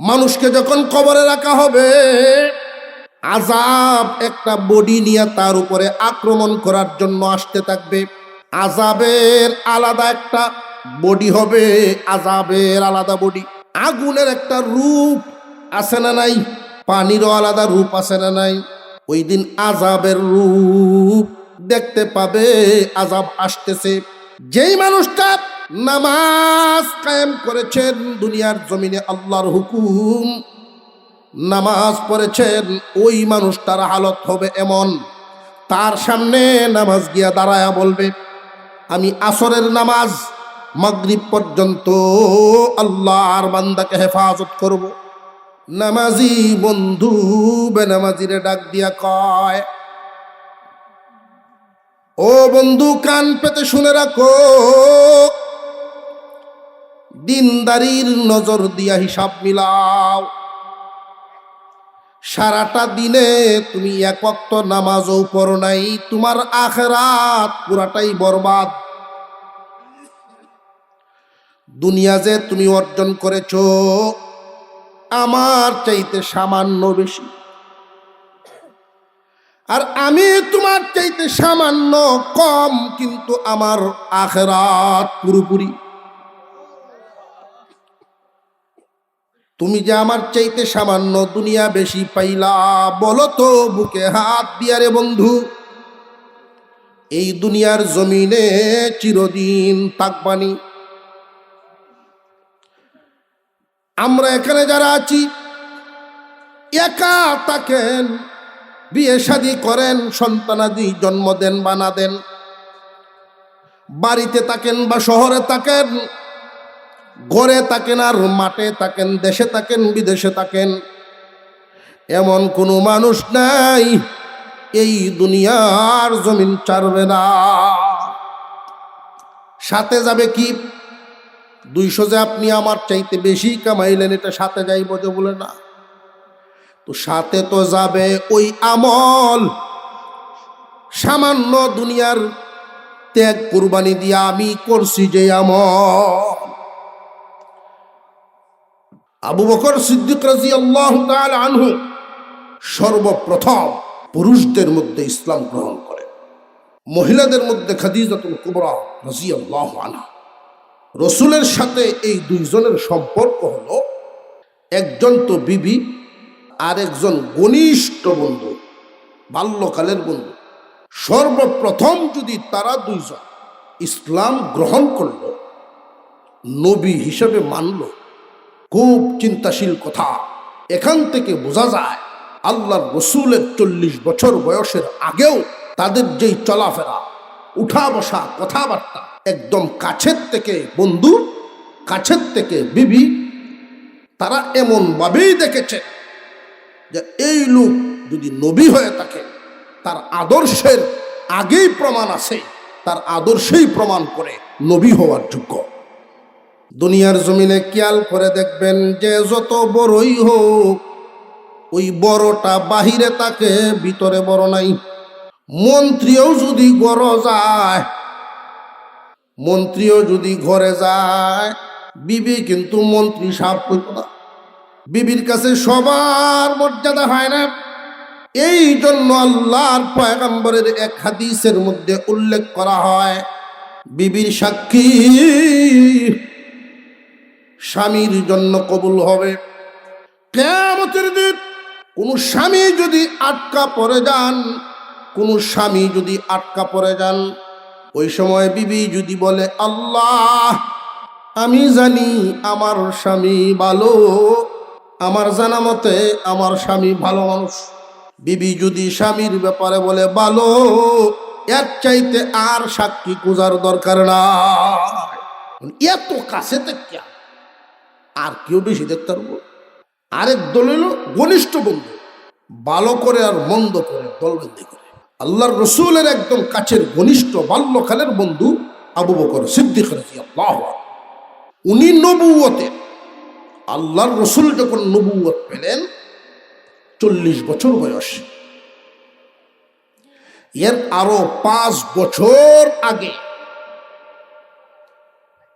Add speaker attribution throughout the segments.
Speaker 1: মানুষকে যখন কবরে রাখা হবে, আযাব একটা বডি নিয়ে তার উপরে আক্রমণ করার জন্য আসতে থাকবে। আযাবের আলাদা একটা বডি হবে, আযাবের আলাদা বডি। আগুনের একটা রূপ আছে না নাই? পানিরও আলাদা রূপ আছে না নাই? ওই দিন আযাবের রূপ দেখতে পাবে। আযাব আসতেছে। যেই মানুষটা নামাজ কায়েম করেছেন দুনিয়ার জমিনে, আল্লাহর হুকুম নামাজ পড়েছেন, ওই মানুষটার হালত হবে এমন, তার সামনে নামাজ গিয়া দাঁড়ায়া বলবে, আমি আসরের নামাজ মাগরিব পর্যন্ত আল্লাহর বান্দাকে হেফাজত করব। নামাজি বন্ধু বেনামাজিরে ডাক দিয়া কয়, ও বন্ধু কান পেতে শুনে রাখো, দিনদারির নজর দিয়া হিসাব মিলাও। সারাটা দিনে তুমি এক ওয়াক্ত নামাজও পড়ো নাই, তোমার আখিরাত পুরাটাই বরবাদ। দুনিয়া যে তুমি অর্জন করেছো আমার চাইতে সামান্য বেশি, আর আমি তোমার চাইতে সামান্য কম, কিন্তু আমার আখিরাত পুরোপুরি। তুমি যে আমার চাইতে সামান্য দুনিয়া বেশি পাইলা, বলো তো বুকে হাত দিয়া রে বন্ধু, এই দুনিয়ার জমিনে চিরদিন থাকবানি? আমরা এখানে যারা আছি একা থাকেন, বিয়ে শাদী করেন, সন্তানাদি জন্ম দেন বা না দেন, বাড়িতে থাকেন বা শহরে থাকেন, ঘরে থাকেন আর মাঠে থাকেন, দেশে থাকেন বিদেশে থাকেন, এমন কোনো মানুষ নাই এই দুনিয়ার জমিন ছাড়বে না। সাথে যাবে কি? 200 যে আপনি আমার চাইতে বেশি কামাইলেন, এটা সাথে যাইব যে বলে না, তো সাথে তো যাবে ওই আমল। সামান্য দুনিয়ার ত্যাগ কুরবানি দিয়া আমি করছি যে আমল। আবু বকর সিদ্দিক রাদিয়াল্লাহু তাআলা আনহু সর্বপ্রথম পুরুষদের মধ্যে ইসলাম গ্রহণ করে। মহিলাদের মধ্যে খাদিজাতুল কুবরা রাদিয়াল্লাহু আনহা। রসুলের সাথে এই দুইজনের সম্পর্ক হলো, একজন তো বিবি আর একজন ঘনিষ্ঠ বন্ধু, বাল্যকালের বন্ধু। সর্বপ্রথম যদি তারা দুইজন ইসলাম গ্রহণ করলো, নবী হিসেবে মানল, খুব চিন্তাশীল কথা। এখান থেকে বোঝা যায় আল্লাহর রসুলের 40 বছর বয়সের আগেও তাদের যেই চলাফেরা, উঠা বসা, কথাবার্তা, একদম কাছের থেকে বন্ধু, কাছের থেকে বিবি, তারা এমন ভাবেই দেখেছে যে এই লোক যদি নবী হয়ে থাকে, তার আদর্শের আগেই প্রমাণ আছে, তার আদর্শেই প্রমাণ করে নবী হওয়ার যোগ্য। দুনিয়ার জমিনে খেয়াল করে দেখবেন যে যত বড়ই হোক, ওই বড়টা বাহিরে থাকে, ভিতরে বড় নাই। মন্ত্রীও যদি ঘরে যায়, বিবি কিন্তু মন্ত্রী সাপ হইত না। বিবির কাছে সবার মর্যাদা হয় না। এই জন্য আল্লাহর পয়গম্বরের এক হাদিসের মধ্যে উল্লেখ করা হয়, বিবির সাক্ষী স্বামীর জন্য কবুল হবে। কিয়ামতের দিন কোন স্বামী যদি আটকা পড়ে যান, ওই সময় বিবি যদি বলে, আল্লাহ আমি জানি আমার স্বামী ভালো, আমার জানা মতে আমার স্বামী ভালো মানুষ। বিবি যদি স্বামীর ব্যাপারে বলে ভালো, এর চাইতে আর সাক্ষী খোঁজার দরকার নাই। এত কাছে থেকে আর কেউ বেশি দেখতে পারবো? আরেক দল হলো ঘনিষ্ঠ বন্ধু, ভালো করে আর মন্দ করে দলবন্দি করে। আল্লাহর রসুলের একদম কাছের ঘনিষ্ঠ বাল্যকালের বন্ধু আবু বকর সিদ্দিক রাদিয়াল্লাহু আনহু। উনি নবুয়তে, আল্লাহর রসুল যখন নবুয়ত পেলেন 40 বছর বয়স, এর আরো 5 বছর আগে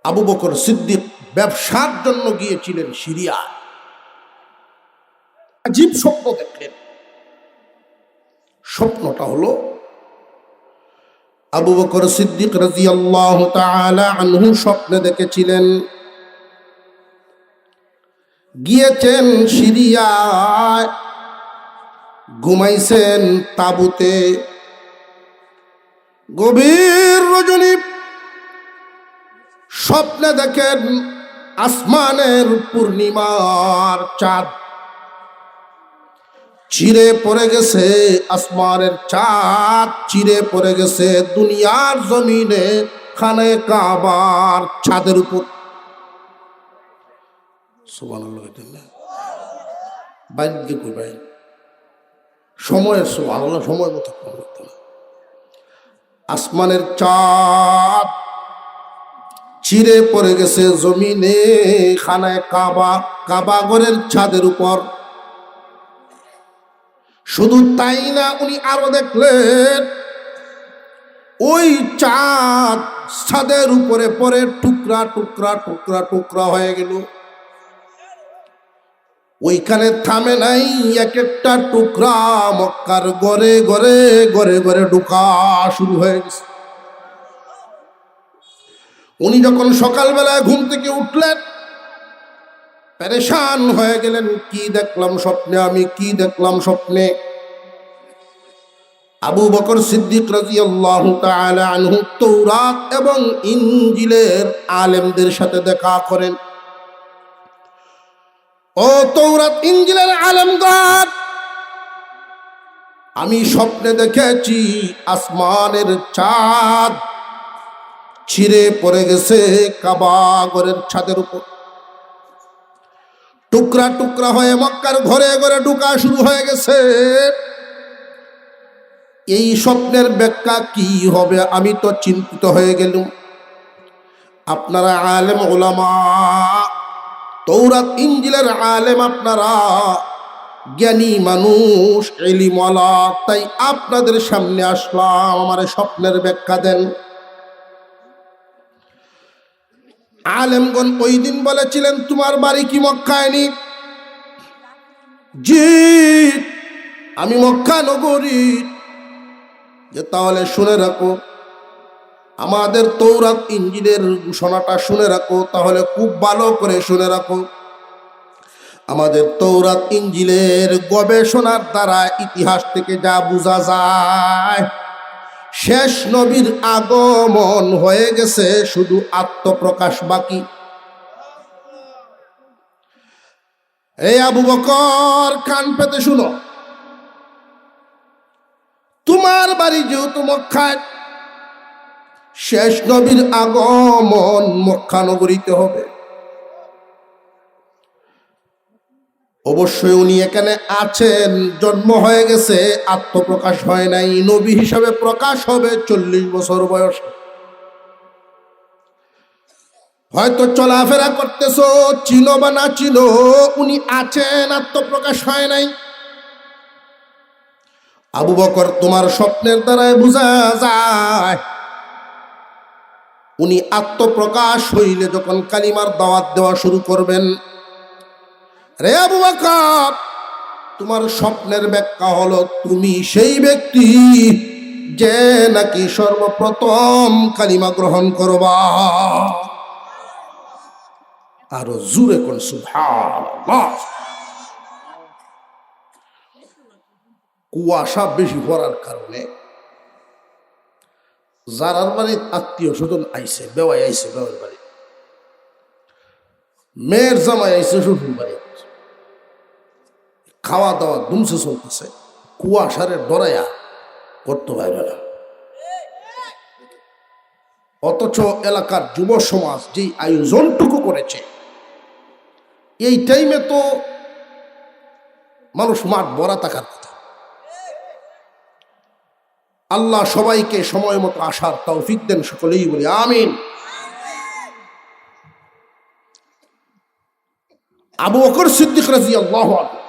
Speaker 1: আবু বকর সিদ্দিক ব্যবসার জন্য গিয়েছিলেন সিরিয়া। আজীব স্বপ্ন দেখলেন। স্বপ্নটা হলো আবু বকর সিদ্দিক রাদিয়াল্লাহু তাআলা আনহু স্বপ্নে দেখেছিলেন গিয়েছেন সিরিয়ায়, ঘুমাইছেন তাঁবুতে। গভীর রজনী স্বপ্নে দেখেন আসমানের পূর্ণিমার চাঁদ চিরে পড়ে গেছে, আসমানের চাঁদ চিরে পড়ে গেছে দুনিয়ার জমিনে খানে কাবার ছাদের উপর। সুবহানাল্লাহ। বাইরে কই ভাই, সময়ের সুবহানাল্লাহ, সময় মতো করতে না। আসমানের চাঁদ চিরে পড়ে গেছে জমিনে খানায় কাবা, কাবা ঘরের ছাদের উপর। শুধু তাই না, উনি আরো দেখলেন ওই চাঁদ ছাদের উপরে পরে টুকরা টুকরা টুকরা টুকরা হয়ে গেল। ওইখানে থামে নাই, এক একটা টুকরা মক্কার ঘরে ঘরে ঘরে ঘরে ঢুকা শুরু হয়ে গেছে। উনি যখন সকালবেলায় ঘুম থেকে উঠলেন, পেরেশান হয়ে গেলেন, কি দেখলাম স্বপ্নে, আমি কি দেখলাম স্বপ্নে। আবু বকর সিদ্দিক রাদিয়াল্লাহু তাআলা আনহু তাওরাত এবং ইনজিলের আলেমদের সাথে দেখা করেন। ও তাওরাত ইনজিলের আলেমগণ, আমি স্বপ্নে দেখেছি আসমানের চাঁদ ছিঁড়ে পড়ে গেছে কাবা ঘরের ছাদের উপর, টুকরা টুকরা হয়ে মক্কার ঘরে ঘরে ঢুকা শুরু হয়ে গেছে। এই স্বপ্নের ব্যাখ্যা কি হবে, আমি তো চিন্তিত হয়ে গেলাম। আপনারা আলেম ওলামা, তাওরাত ইনজিলের আলেম, আপনারা জ্ঞানী মানুষ, ইলমওয়ালা, তাই আপনাদের সামনে আসলাম, আমার স্বপ্নের ব্যাখ্যা দেন। আলেমগণ ওই দিন বলেছিলেন, তোমার বাড়ি কি মক্কায়? নি জি, আমি মক্কা নগরী। যে তাহলে শুনে রাখো, আমাদের তাওরাত ইনজিলের ঘোষণাটা শুনে রাখো, তাহলে খুব ভালো করে শুনে রাখো। আমাদের তাওরাত ইনজিলের গবেষণার দ্বারা ইতিহাস থেকে যা বোঝা যায়, শেষ নবীর আগমন হয়ে গেছে, শুধু আত্মপ্রকাশ বাকি। এই আবু বকর, কান পেতে শুনো, তোমার বাড়ি যেহেতু মক্কায়, শেষ নবীর আগমন মক্কা নগরীতে হবে। অবশ্যই উনি এখানে আছেন, জন্ম হয়ে গেছে, আত্মপ্রকাশ হয় নাই। নবী হিসাবে প্রকাশ হবে 40 বছর বয়সে। হয়তো চলাফেরা করতেছো, চিনো বা না চিনো, উনি আছেন, আত্মপ্রকাশ হয় নাই। আবু বকর, তোমার স্বপ্নের দ্বারাই বোঝা যায় উনি আত্মপ্রকাশ হইলে যখন কালিমার দাওয়াত দেওয়া শুরু করবেন। রে আবু বকর, তোমার স্বপ্নের ব্যাখ্যা হলো তুমি সেই ব্যক্তি যে নাকি সর্বপ্রথম কালিমা গ্রহণ করবা। আরো জোরে কোন সুবহানাল্লাহ। কুয়াশা বেশি পড়ার কারণে যারার বাড়ির আত্মীয় স্বজন আইছে, বেওয়াই আইছে বেওয়ার বাড়ি, মেয়ের জামাই আইছে শ্বশুর বাড়ি, খাওয়া দাওয়া দুমসে চলতেছে, কুয়াশারে ডরাইয়া করতে পারবে না। অথচ এলাকার যুব সমাজ যেই আয়োজনটুকু করেছে, এই টাইমে তো মানুষ মাঠ ভরা থাকার কথা। আল্লাহ সবাইকে সময় মতো আসার তৌফিক দেন, সকলেই বলি আমিন। আবু বকর সিদ্দিক রাদিয়াল্লাহু আনহু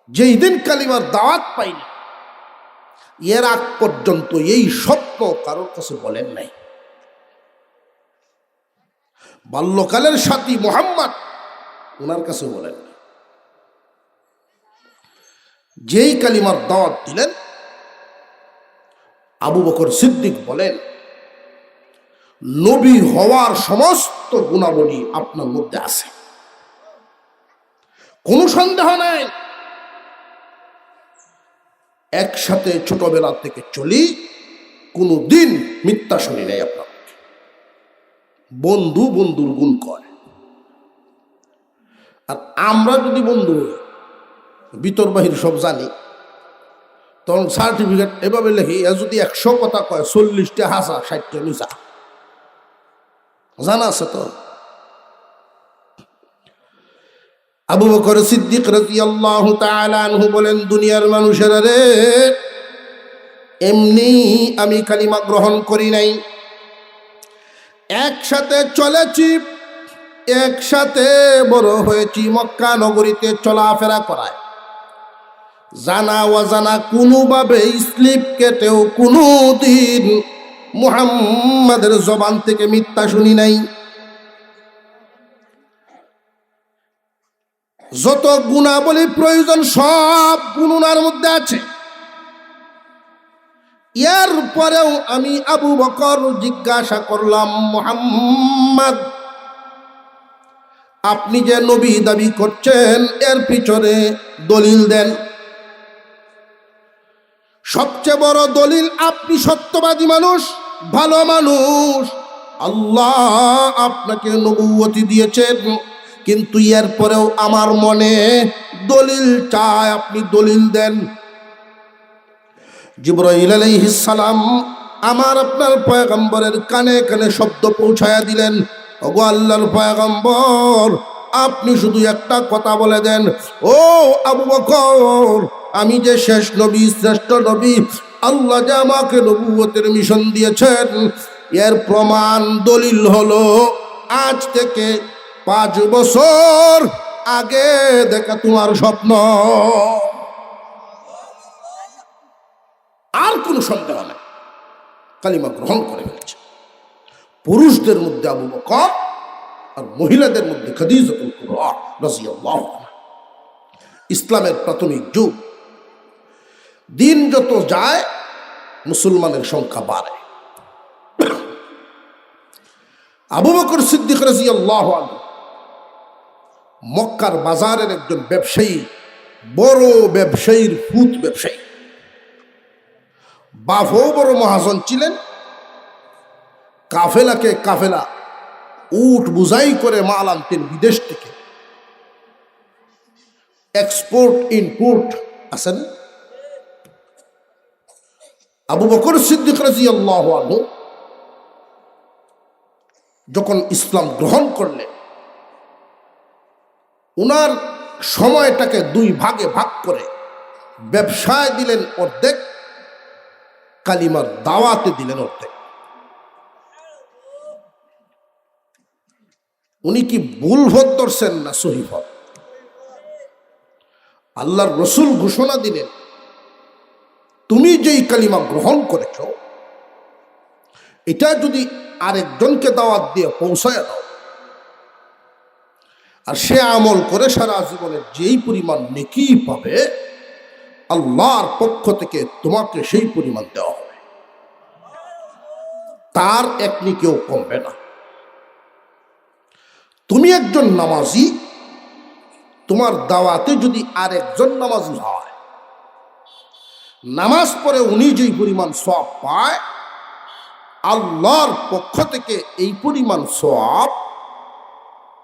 Speaker 1: যেই দিন কালিমার দাওয়াত পাইনি, এর আগ পর্যন্ত এই স্বপ্ন কারোর কাছে বলেন নাই। বাল্যকালের সাথী মুহাম্মদ ওনার কাছে বলেন নাই। যেই কালিমার দাওয়াত দিলেন, আবু বকর সিদ্দিক বলেন, নবী হওয়ার সমস্ত গুণাবলী আপনার মধ্যে আছে, কোনো সন্দেহ নাই। একসাথে ছোটবেলা থেকে চলি, কোনো দিন মিথ্যা শুনি নাই আপনার। বন্ধু বন্ধুর গুণ করে। আর আমরা যদি বন্ধু ভিতর বাহির সব জানি, তখন সার্টিফিকেট এভাবে লেখি, যদি 100 কথা কয় 40টা হাসা 60টা মিশা। জানা আছে তো? আবু বকর সিদ্দিক রাদিয়াল্লাহু তাআলা আনহু বলেন, দুনিয়ার মানুষেরা রে, এমনি আমি কালিমা গ্রহণ করি নাই, একসাথে চলেছি, একসাথে বড় হয়েছি, মক্কা নগরীতে চলাফেরা করায়, জানা অজানা কোনোভাবে স্লিপ কেটেও কোনো দিন মুহাম্মাদের জবান থেকে মিথ্যা শুনি নাই। যত গুণাবলী প্রয়োজন সব গুণ ওনার মধ্যে আছে। এরপরেও আমি আবু বকর জিজ্ঞাসা করলাম, মুহাম্মদ, আপনি যে নবী দাবি করছেন, এর পিছনে দলিল দেন। সবচেয়ে বড় দলিল, আপনি সত্যবাদী মানুষ, ভালো মানুষ, আল্লাহ আপনাকে নবুয়তি দিয়েছেন, কিন্তু এরপরেও আমার মনে দলিল চায়, আপনি দলিল দেন। জিবরাইল আলাইহিস সালাম আমার আপনার পয়গম্বরের কানে কানে শব্দ পৌঁছায়া দিলেন, ওগো আল্লাহর পয়গম্বর, আপনি শুধু একটা কথা বলে দেন, ও আবু বকর, আমি যে শেষ নবী, শ্রেষ্ঠ নবী, আল্লাহ যে আমাকে নবুয়তের মিশন দিয়েছেন, এর প্রমাণ দলিল হলো আজ থেকে 5 বছর আগে দেখা তোমার স্বপ্ন। আর কোনো সন্দেহ নেই, কালিমা গ্রহণ করে ফেলেছে। পুরুষদের মধ্যে আবু বকর আর মহিলাদের মধ্যে খাদিজাতুল কুবরা রাদিয়াল্লাহু আনহা। ইসলামের প্রাথমিক যুগ, দিন যত যায় মুসলমানের সংখ্যা বাড়ে। আবু বকর সিদ্দিক রাদিয়াল্লাহু আনহু মক্কার বাজারের একজন ব্যবসায়ী, বড় ব্যবসায়ীর ফুট ব্যবসায়ী। বাপও বড় মহাজন ছিলেন। কাফেলাকে কাফেলা উট বুঝাই করে মাল আনতেন বিদেশ থেকে। এক্সপোর্ট ইনপোর্ট আছে না? আবু বকর সিদ্দিক রাদিয়াল্লাহু আনহু যখন ইসলাম গ্রহণ করলেন, উনার সময়টাকে 2 ভাগে ভাগ করে ব্যবসায় দিলেন অর্ধেক, কালিমার দাওয়াতে দিলেন অর্ধেক। উনি কি ভুল ভোট ধরছেন না সহি ভোট? আল্লাহর রসুল ঘোষণা দিলেন, তুমি যেই কালিমা গ্রহণ করেছ, এটা যদি আরেকজনকে দাওয়াত দিয়ে পৌঁছায় দাও, আর সে আমল করে সারা জীবনের যেই পরিমাণ নেকি পাবে, আল্লাহর পক্ষ থেকে তোমাকে সেই পরিমাণ দেওয়া হবে, তার এক নেকিও কমবে না। তুমি একজন নামাজি, তোমার দাওয়াতে যদি আরেকজন নামাজি হয়, নামাজ পড়ে উনি যেই পরিমাণ সওয়াব পায়, আল্লাহর পক্ষ থেকে এই পরিমাণ সওয়াব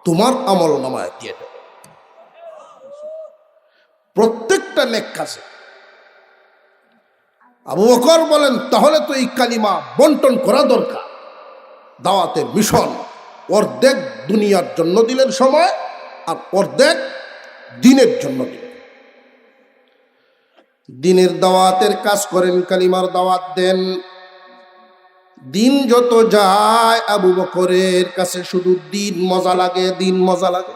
Speaker 1: তোমার আমল নামায় দিয়ে দেবে। প্রত্যেকটা নেক কাজে। আবু বকর বলেন, তাহলে তো এই কালিমা বন্টন করা দরকার। দাওয়াতের মিশন অর্ধেক দুনিয়ার জন্য দিলেন সময়, আর অর্ধেক দিনের জন্য দিলেন। দিনের দাওয়াতের কাজ করেন, কালিমার দাওয়াত দেন। দিন যত যায় আবু বকরের কাছে শুধু দিন মজা লাগে, দিন মজা লাগে।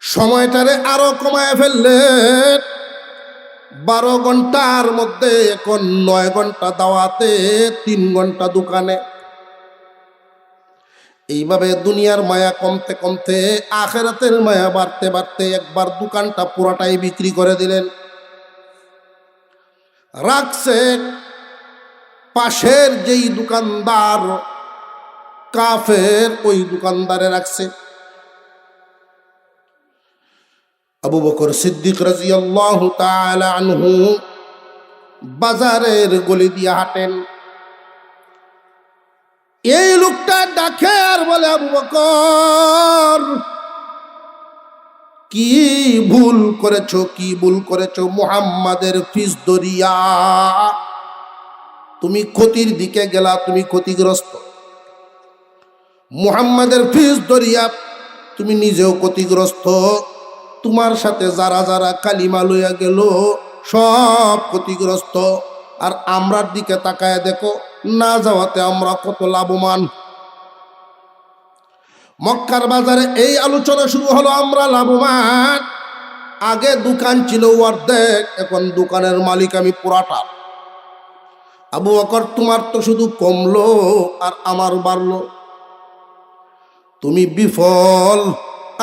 Speaker 1: সময়টারে আরো কমায় ফেললেন। 12 ঘন্টার মধ্যে এখন 9 ঘন্টা দাওয়াতে, 3 ঘন্টা দোকানে। এইভাবে দুনিয়ার মায়া কমতে কমতে আখিরাতের মায়া বাড়তে বাড়তে একবার দোকানটা পুরাটাই বিক্রি করে দিলেন। রাখছে পাশের যেই দোকানদার কাফের, ওই দোকানদারে রাখছে। আবু বকর সিদ্দিক রাদিয়াল্লাহু তাআলা আনহু বাজারের গলি দিয়ে হাঁটেন। এই লোকটা ডাকে আর বলে, আবু বকর, কি ভুল করেছো, কি ভুল করেছো? মুহাম্মাদের ফিস দরিয়া, তুমি ক্ষতির দিকে গেলা, তুমি ক্ষতিগ্রস্ত। মুহাম্মাদের ফিস দরিয়া, তুমি নিজেও ক্ষতিগ্রস্ত, তোমার সাথে যারা যারা কালিমা লইয়া গেল সব ক্ষতিগ্রস্ত। আর আমরার দিকে তাকায় দেখো, না যাওয়াতে আমরা কত লাভবান। মক্কার বাজারে এই আলোচনা শুরু হলো, আমরা লাভবান। আগে দোকান ছিল অর্ধেক, এখন দোকানের মালিক আমি পুরাটা। আবু বকর, তোমার তো শুধু কমলো আর আমার বাড়লো। তুমি বিফল,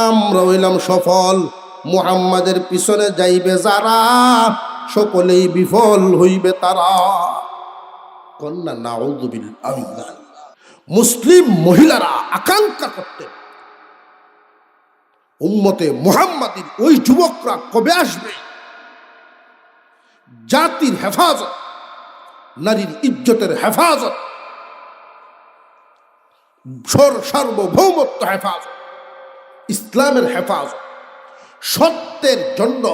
Speaker 1: আমরা হইলাম সফল। মুহাম্মাদের পিছনে যাইবে যারা, সকলেই বিফল হইবে তারা। কন্যা নাউযুবিল্লাহ। মুসলিম মহিলারা আকাঙ্ক্ষা করতেন, উম্মতে মুহাম্মাদির ওই যুবকরা কবে আসবে? জাতির হেফাজত, নারীর ইজ্জতের হেফাজত, সার্বভৌমত্ব হেফাজত, ইসলামের হেফাজত, সত্যের জন্য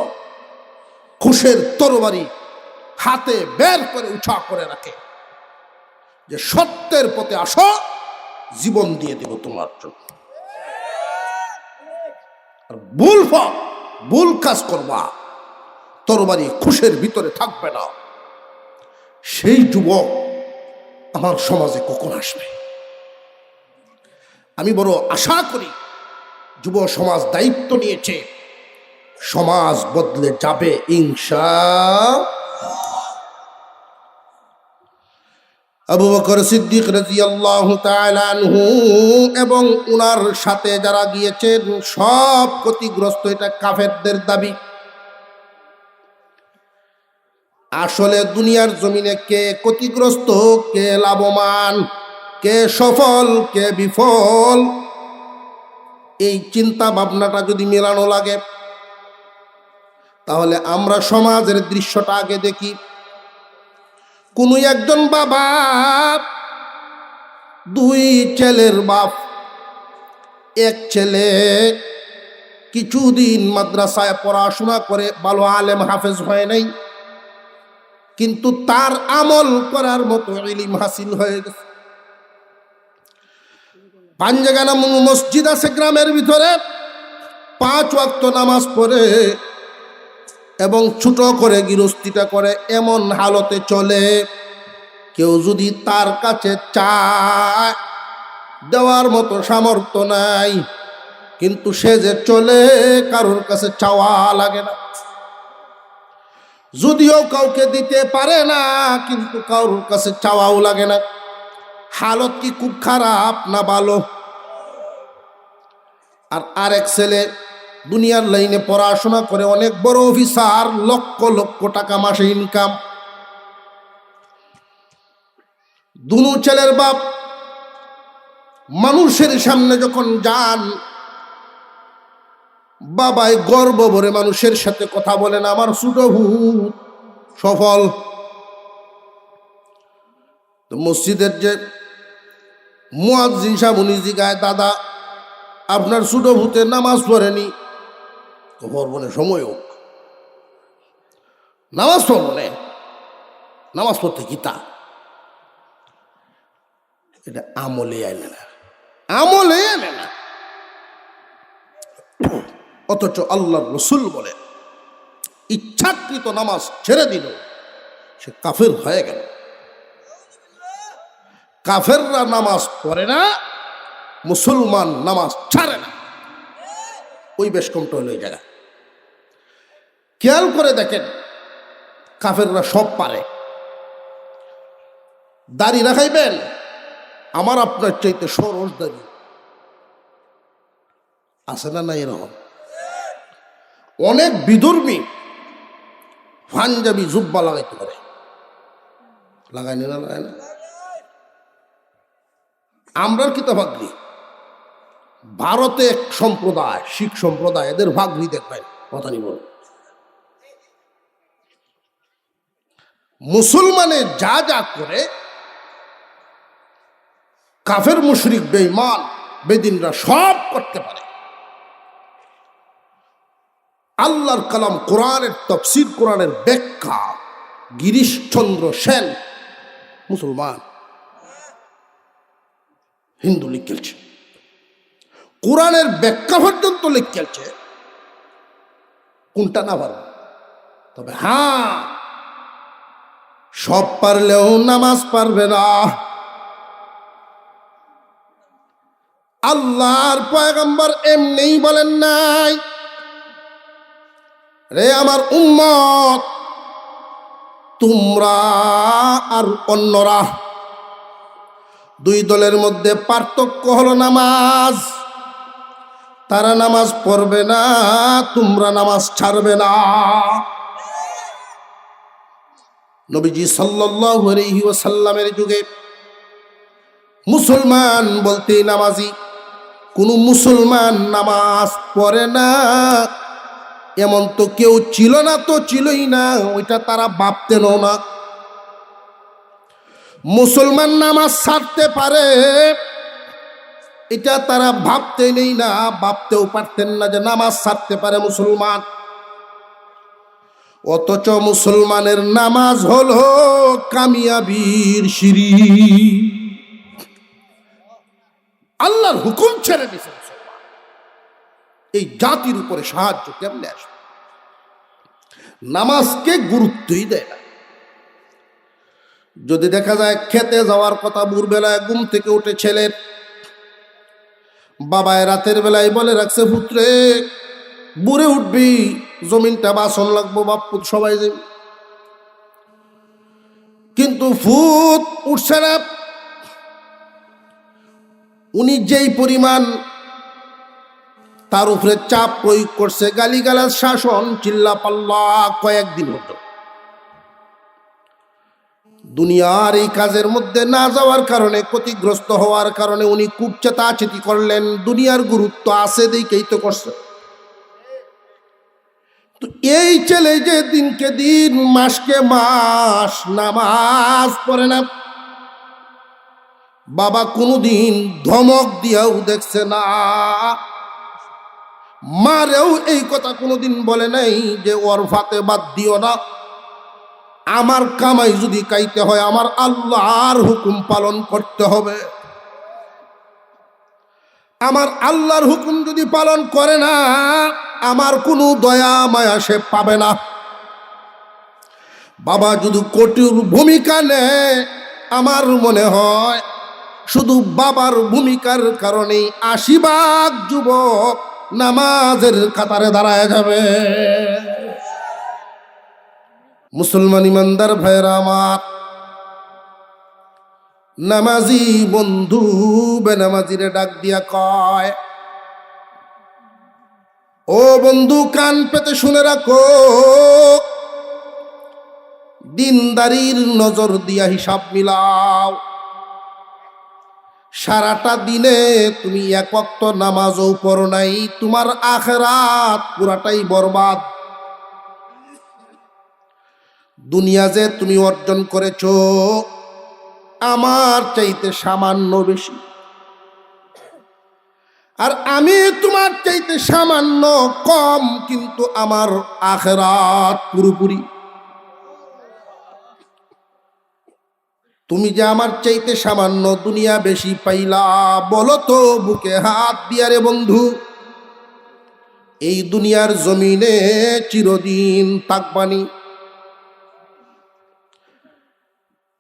Speaker 1: খুশের তরবারি হাতে বের করে উঁচা করে রাখে, যে সত্যের পথে আসো, জীবন দিয়ে দেব তোমার জন্য। আর ভুল কাজ করবা, তরবারি খুশের ভিতরে থাকবে না। সেই যুবক আমার সমাজে কখন আসবে? আমি বড় আশা করি যুব সমাজ দায়িত্ব নিয়েছে, সমাজ বদলে যাবে ইনশাআল্লাহ। আবু বকর সিদ্দিক রাদিয়াল্লাহু তাআলা আনহু এবং উনার সাথে যারা গিয়েছেন সব ক্ষতিগ্রস্ত। এটা কাফেরদের দাবি। আসলে দুনিয়ার জমিনে কে ক্ষতিগ্রস্ত, কে লাভবান, কে সফল, কে বিফল, এই চিন্তা ভাবনাটা যদি মেলানো লাগে, তাহলে আমরা সমাজের দৃশ্যটা আগে দেখি। কোন একজন বাবা, দুই ছেলের বাপ। এক ছেলে কিছুদিন মাদ্রাসায় পড়াশোনা করে ভালো আলেম হাফেজ হয় নাই, কিন্তু তার আমল করার মতো ইলম হাসিল হয়ে গেছে। পাঞ্জাগানা মসজিদ আছে গ্রামের ভিতরে, 5 ওয়াক্ত নামাজ পড়ে এবং ছোট করে গৃহস্থিটা করে, এমন হালতে চলে কেউ যদি তার কাছে চায়, দেওয়ার মতো সামর্থ্য নাই, কিন্তু সে যে চলে, কারোর কাছে চাওয়া লাগে না। যদিও কাউকে দিতে পারে না, কিন্তু কারোর কাছে চাওয়াও লাগে না। হালত কি খুব খারাপ না ভালো? আর আরেক ছেলে দুনিয়ার লাইনে পড়াশোনা করে অনেক বড় অফিসার, লক্ষ লক্ষ টাকা মাসে ইনকাম। দুনো ছেলের বাপ মানুষের সামনে যখন যান, বাবাই গর্ব ভরে মানুষের সাথে কথা বলেন, আমার ছোট ভূত সফল। তো মসজিদের যে মুয়াজ্জিন সাহেব, উনি জিগায়, দাদা আপনার ছোট ভূতে নামাজ পড়েনি? পড়বনে, সময় হোক, নামাজ পড়বনে, নামাজ পড়তে কি তা? এটা আমলে আইলে না, আমলে আনে না। অথচ আল্লাহর রাসূল বলে, ইচ্ছাকৃত নামাজ ছেড়ে দিল সে কাফের হয়ে গেল। কাফেররা নামাজ পড়ে না, মুসলমান নামাজ ছাড়ে না। ওই বেশ কমটা হলো এই জায়গা। খেয়াল করে দেখেন, কাফেররা সব পারে। দাড়ি রাখাইবেন, আমার আপনার চাইতে সরস দাড়ি, আছে না নাই এরকম? অনেক বিধর্মী পাঞ্জাবি জুব্বা লাগাইতে পারে, লাগাইনি না? লাগাই না? আমরা কিতা ভাগরি? ভারতে এক সম্প্রদায়, শিখ সম্প্রদায়, এদের ভাগরি দেখবেন কথা নি বল। মুসলমানে যা যা করে কাফের মুশরিক বেঈমান বেদিনরা সব করতে পারে। আল্লাহর কালাম কোরআনের তাফসীর, কোরআনের ব্যাখ্যা গিরিশচন্দ্র সেন মুসলমান, হিন্দু লিখেছে, কোরআনের ব্যাখ্যা পর্যন্ত লিখেছে। কোনটা না পারবে? তবে হ্যাঁ, সব পারলেও নামাজ পারবে না। আল্লাহর পয়গম্বর এমনিই বলেন নাই, রে আমার উম্মত, তোমরা আর অন্যরা দুই দলের মধ্যে পার্থক্য হলো নামাজ। তারা নামাজ পড়বে না, তোমরা নামাজ ছাড়বে না। নবীজি সাল্লাল্লাহু আলাইহি ওয়াসাল্লামের যুগে মুসলমান বলতেই নামাজি, কোন মুসলমান নামাজ পড়ে না এমন তো কেউ ছিল না, তো ছিলই না, ওইটা তারা ভাবতেনও না। মুসলমান নামাজ ছাড়তে পারে এটা তারা ভাবতে নেই না, ভাবতেও পারতেন না যে নামাজ ছাড়তে পারে মুসলমান। অথচ মুসলমানের নামাজ হলো কামিয়াবির সিঁড়ি। আল্লাহর হুকুম ছেড়ে দিয়েছে মুসলমান, এই জাতির উপরে সাহায্য কেমনে আসবে? নামাজকে গুরুত্বই দেয় না। যদি দেখা যায় খেতে যাওয়ার কথা, ভোরবেলায় ঘুম থেকে উঠে ছেলের বাবায় রাতের বেলায় বলে রাখছে, পুত্রে বুড়ে উঠবি, জমিনটা বাসন লাগবো, বাপ্পু সবাই যাবে, কিন্তু ফুত উঠছে না। উনি যেই পরিমাণ তার উপরে চাপ প্রয়োগ করছে, গালিগালাজ, শাসন, চিল্লা পাল্লা, কয়েকদিন হতো। দুনিয়ার এই কাজের মধ্যে না যাওয়ার কারণে, ক্ষতিগ্রস্ত হওয়ার কারণে উনি খুব চেতাচেতি করলেন, দুনিয়ার গুরুত্ব আছে দেখেই তো করছে। তো এই ছেলে যে দিনকে দিন, মাসকে মাস নামাজ পড়ে না, বাবা কোনোদিন ধমক দিয়াও দেখছে না, মারেও এই কথা কোনোদিন বলে নাই যে ওর ফাতে বাদ দিও না, আমার কামাই যদি খাইতে হয় আমার আল্লাহর হুকুম পালন করতে হবে। আমার আল্লাহর হুকুম যদি পালন করে না, আমার কোনো দয়া মায়া সে পাবে না। বাবা যদি কঠোর ভূমিকা নেয়, আমার মনে হয় শুধু বাবার ভূমিকার কারণেই ৮০ ভাগ যুবক নামাজের কাতারে দাঁড়ায় যাবে। মুসলমান ইমানদার ভাইরা আমার, নামাজি বন্ধু বেনামাজিরে ডাক দিয়া কয়, ও বন্ধু কান পেতে শুনে রাখো, দিনদারির নজর দিয়া হিসাব মিলাও। সারাটা দিনে তুমি এক ওয়াক্ত নামাজও পড়ো নাই, তোমার আখিরাত পুরাটাই বরবাদ। দুনিয়া যে তুমি অর্জন করেছো আমার চাইতে সামান্য বেশি, আর আমি তোমার চাইতে সামান্য কম, কিন্তু আমার আখিরাত পুরোপুরি। তুমি যে আমার চাইতে সামান্য দুনিয়া বেশি পাইলা, বলো তো বুকে হাত দিয়া রে বন্ধু, এই দুনিয়ার জমিনে চিরদিন থাকবানি?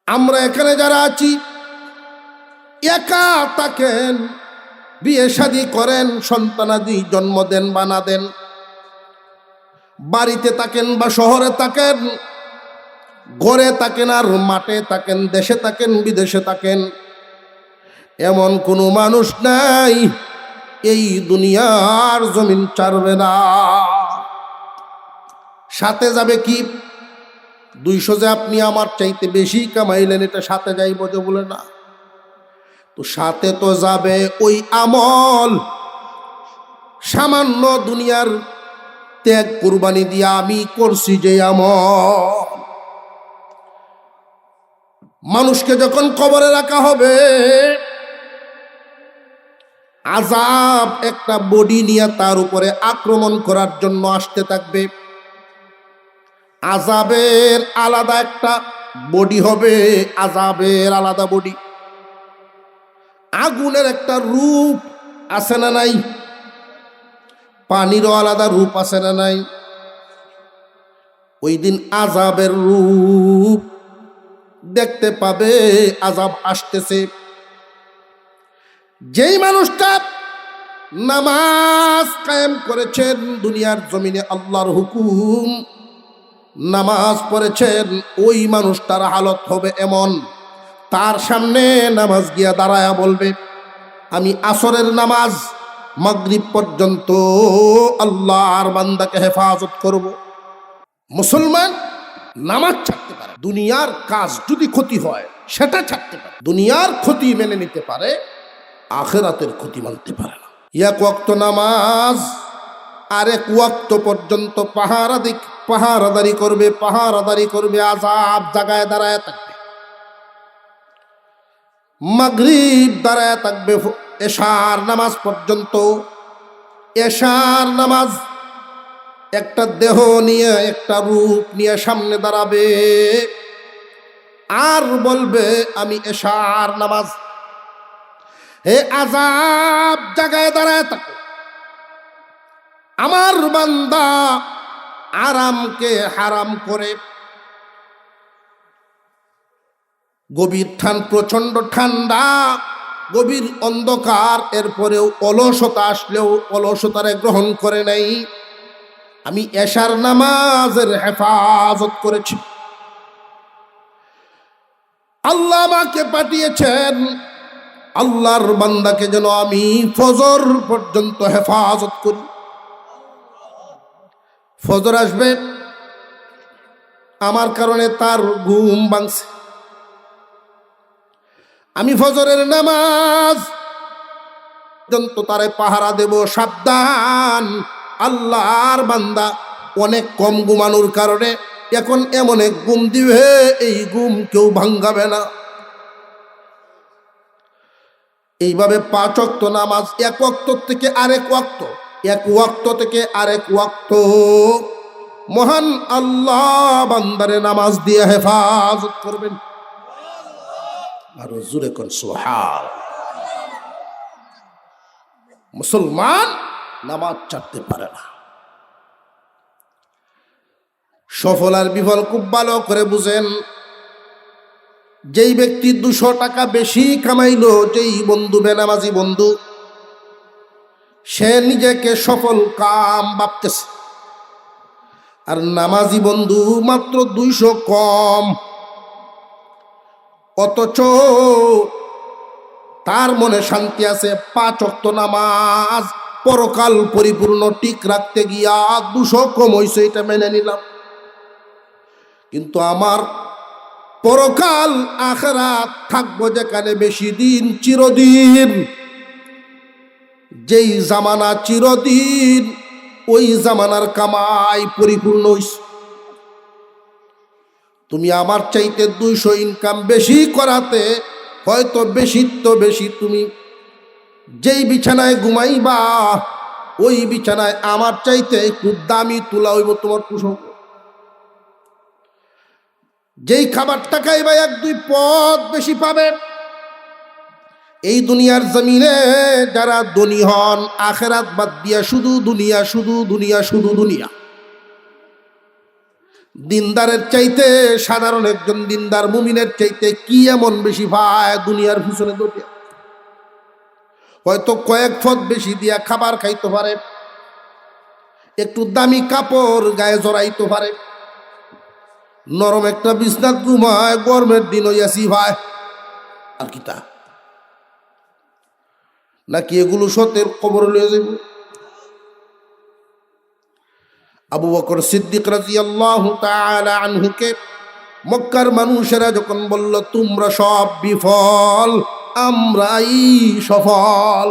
Speaker 1: আমরা এখানে যারা আছি একা থাকেন, বিয়ে শাদী করেন, সন্তানাদি জন্ম দেন বা না দেন, বাড়িতে থাকেন বা শহরে থাকেন, ঘরে থাকেন আর মাঠে থাকেন, দেশে থাকেন বিদেশে থাকেন, এমন কোনো মানুষ নাই এই দুনিয়ার জমিন ছাড়বে না। সাথে যাবে কি? 200 যে আপনি আমার চাইতে বেশি কামাইলেন, এটা সাথে যাইব যে বলে না। তো সাথে তো যাবে ওই আমল, সামান্য দুনিয়ার ত্যাগ কুরবানি দিয়া আমি করছি যে আমল। মানুষকে যখন কবরে রাখা হবে, আযাব একটা বডি নিয়ে তার উপরে আক্রমণ করার জন্য আসতে থাকবে। আযাবের আলাদা একটা বডি হবে, আযাবের আলাদা বডি। আগুনের একটা রূপ আছে না নাই? পানিরও আলাদা রূপ আছে না নাই? ওই দিন আযাবের রূপ দেখতে পাবে, আযাব আসতেছে। যেই মানুষটা নামাজ কায়েম করেছেন, দুনিয়ার জমিনে আল্লাহর হুকুম নামাজ পড়েছেন, ওই মানুষটার হালত হবে এমন, তার সামনে নামাজ গিয়া দাঁড়ায়া বলবে, আমি আসরের নামাজ মাগরিব পর্যন্ত আল্লাহর বান্দাকে হেফাজত করব। মুসলমান নামাজ ছাড়তে পারে, দুনিয়ার কাজ যদি ক্ষতি হয় সেটা ছাড়তে পারে, দুনিয়ার ক্ষতি মেনে নিতে পারে, আখিরাতের ক্ষতি মানতে পারে না। এক ওয়াক্ত নামাজ আরেক ওয়াক্ত পর্যন্ত পাহারাদারি করবে, আযাব জাগায় দাঁড়ায় থাকবে। মাগরিব দাঁড়ায় থাকবে এশার নামাজ পর্যন্ত। এশার নামাজ একটা দেহ নিয়ে, একটা রূপ নিয়ে সামনে দাঁড়াবে আর বলবে, আমি এশার নামাজ। হে আযাব জাগায় দাঁড়ায় থাকো, আমার বান্দা আরামকে হারাম করে। গভীর প্রচন্ড ঠান্ডা, গভীর অন্ধকার, এরপরেও অলসতা আসলেও অলসতারে গ্রহণ করে নাই। আমি এশার নামাজের হেফাজত করেছি। আল্লাহ আমাকে পাঠিয়েছেন আল্লাহর বান্দাকে যেন আমি ফজর পর্যন্ত হেফাজত করি। ফজর আসবে, আমার কারণে তার ঘুম ভাঙছে, আমি ফজরের নামাজ পর্যন্ত তারে পাহারা দেব। সাবধান, আল্লাহর বান্দা অনেক কম ঘুমানোর কারণে এখন এমন এক ঘুম দিবে, এই ঘুম কেউ ভাঙ্গাবে না। এইভাবে 5 ওয়াক্ত নামাজ, এক ওয়াক্ত থেকে আরেক ওয়াক্ত, এক ওয়াক্ত থেকে আরেক ওয়াক্ত মহান আল্লাহ বান্দারে নামাজ দিয়ে হেফাজত করবেন। আর জোরে কোন সুবহান। মুসলমান নামাজ ছাড়তে পারে না। সফল আর বিফল খুব ভালো করে বুঝেন। যেই ব্যক্তি 200 টাকা বেশি কামাইলো, যেই বন্ধু বেনামাজি বন্ধু, সে নিজেকে সফল কাম ভাবতেছে। আর নামাজি বন্ধু মাত্র 200 কম, অথচ তার মনে শান্তি আছে। 5 ওয়াক্ত নামাজ পরকাল পরিপূর্ণ ঠিক রাখতে গিয়া 200 কম হইছে, এটা মেনে নিলাম। কিন্তু আমার পরকাল আখিরাত থাকবো যেখানে বেশি দিন, চিরদিন। যেই জামানা চিরদিন, ওই জামানার কামাই পরিপূর্ণ হইছে। তুমি আমার চাইতে 200 ইনকাম বেশি করাতে হয়তো বেশি তো বেশি, তুমি যেই বিছানায় ঘুমাইবা ওই বিছানায় আমার চাইতে একটু দামি তুলা হইব তোমার কুসুম। যেই খাবারটা খাইবা 1-2 পদ বেশি পাবে। এই দুনিয়ার জমিনে যারা ধনী হন, আখিরাত বাদ দিয়া শুধু দুনিয়া, শুধু দুনিয়া, শুধু দুনিয়া। দিনদারের চাইতে, সাধারণ একজন দিনদার মুমিনের চাইতে কি এমন বেশি পায় দুনিয়ার পিছনে দৌড়ে? হয়তো কয়েক পদ বেশি দিয়া খাবার খাইতে পারে, একটু দামি কাপড় গায়ে জড়াইতে পারে, নরম একটা বিছনাত ঘুমায়, গরমের দিন হইয়াছি ভাই। আর কি তা নাকি এগুলো সতের কবর লয়ে যাব? আবু বকর সিদ্দিক রাদিয়াল্লাহু তাআলা আনহুকে মক্কার মানুষেরা যখন বলল তোমরা সব বিফল, আমরাই সফল,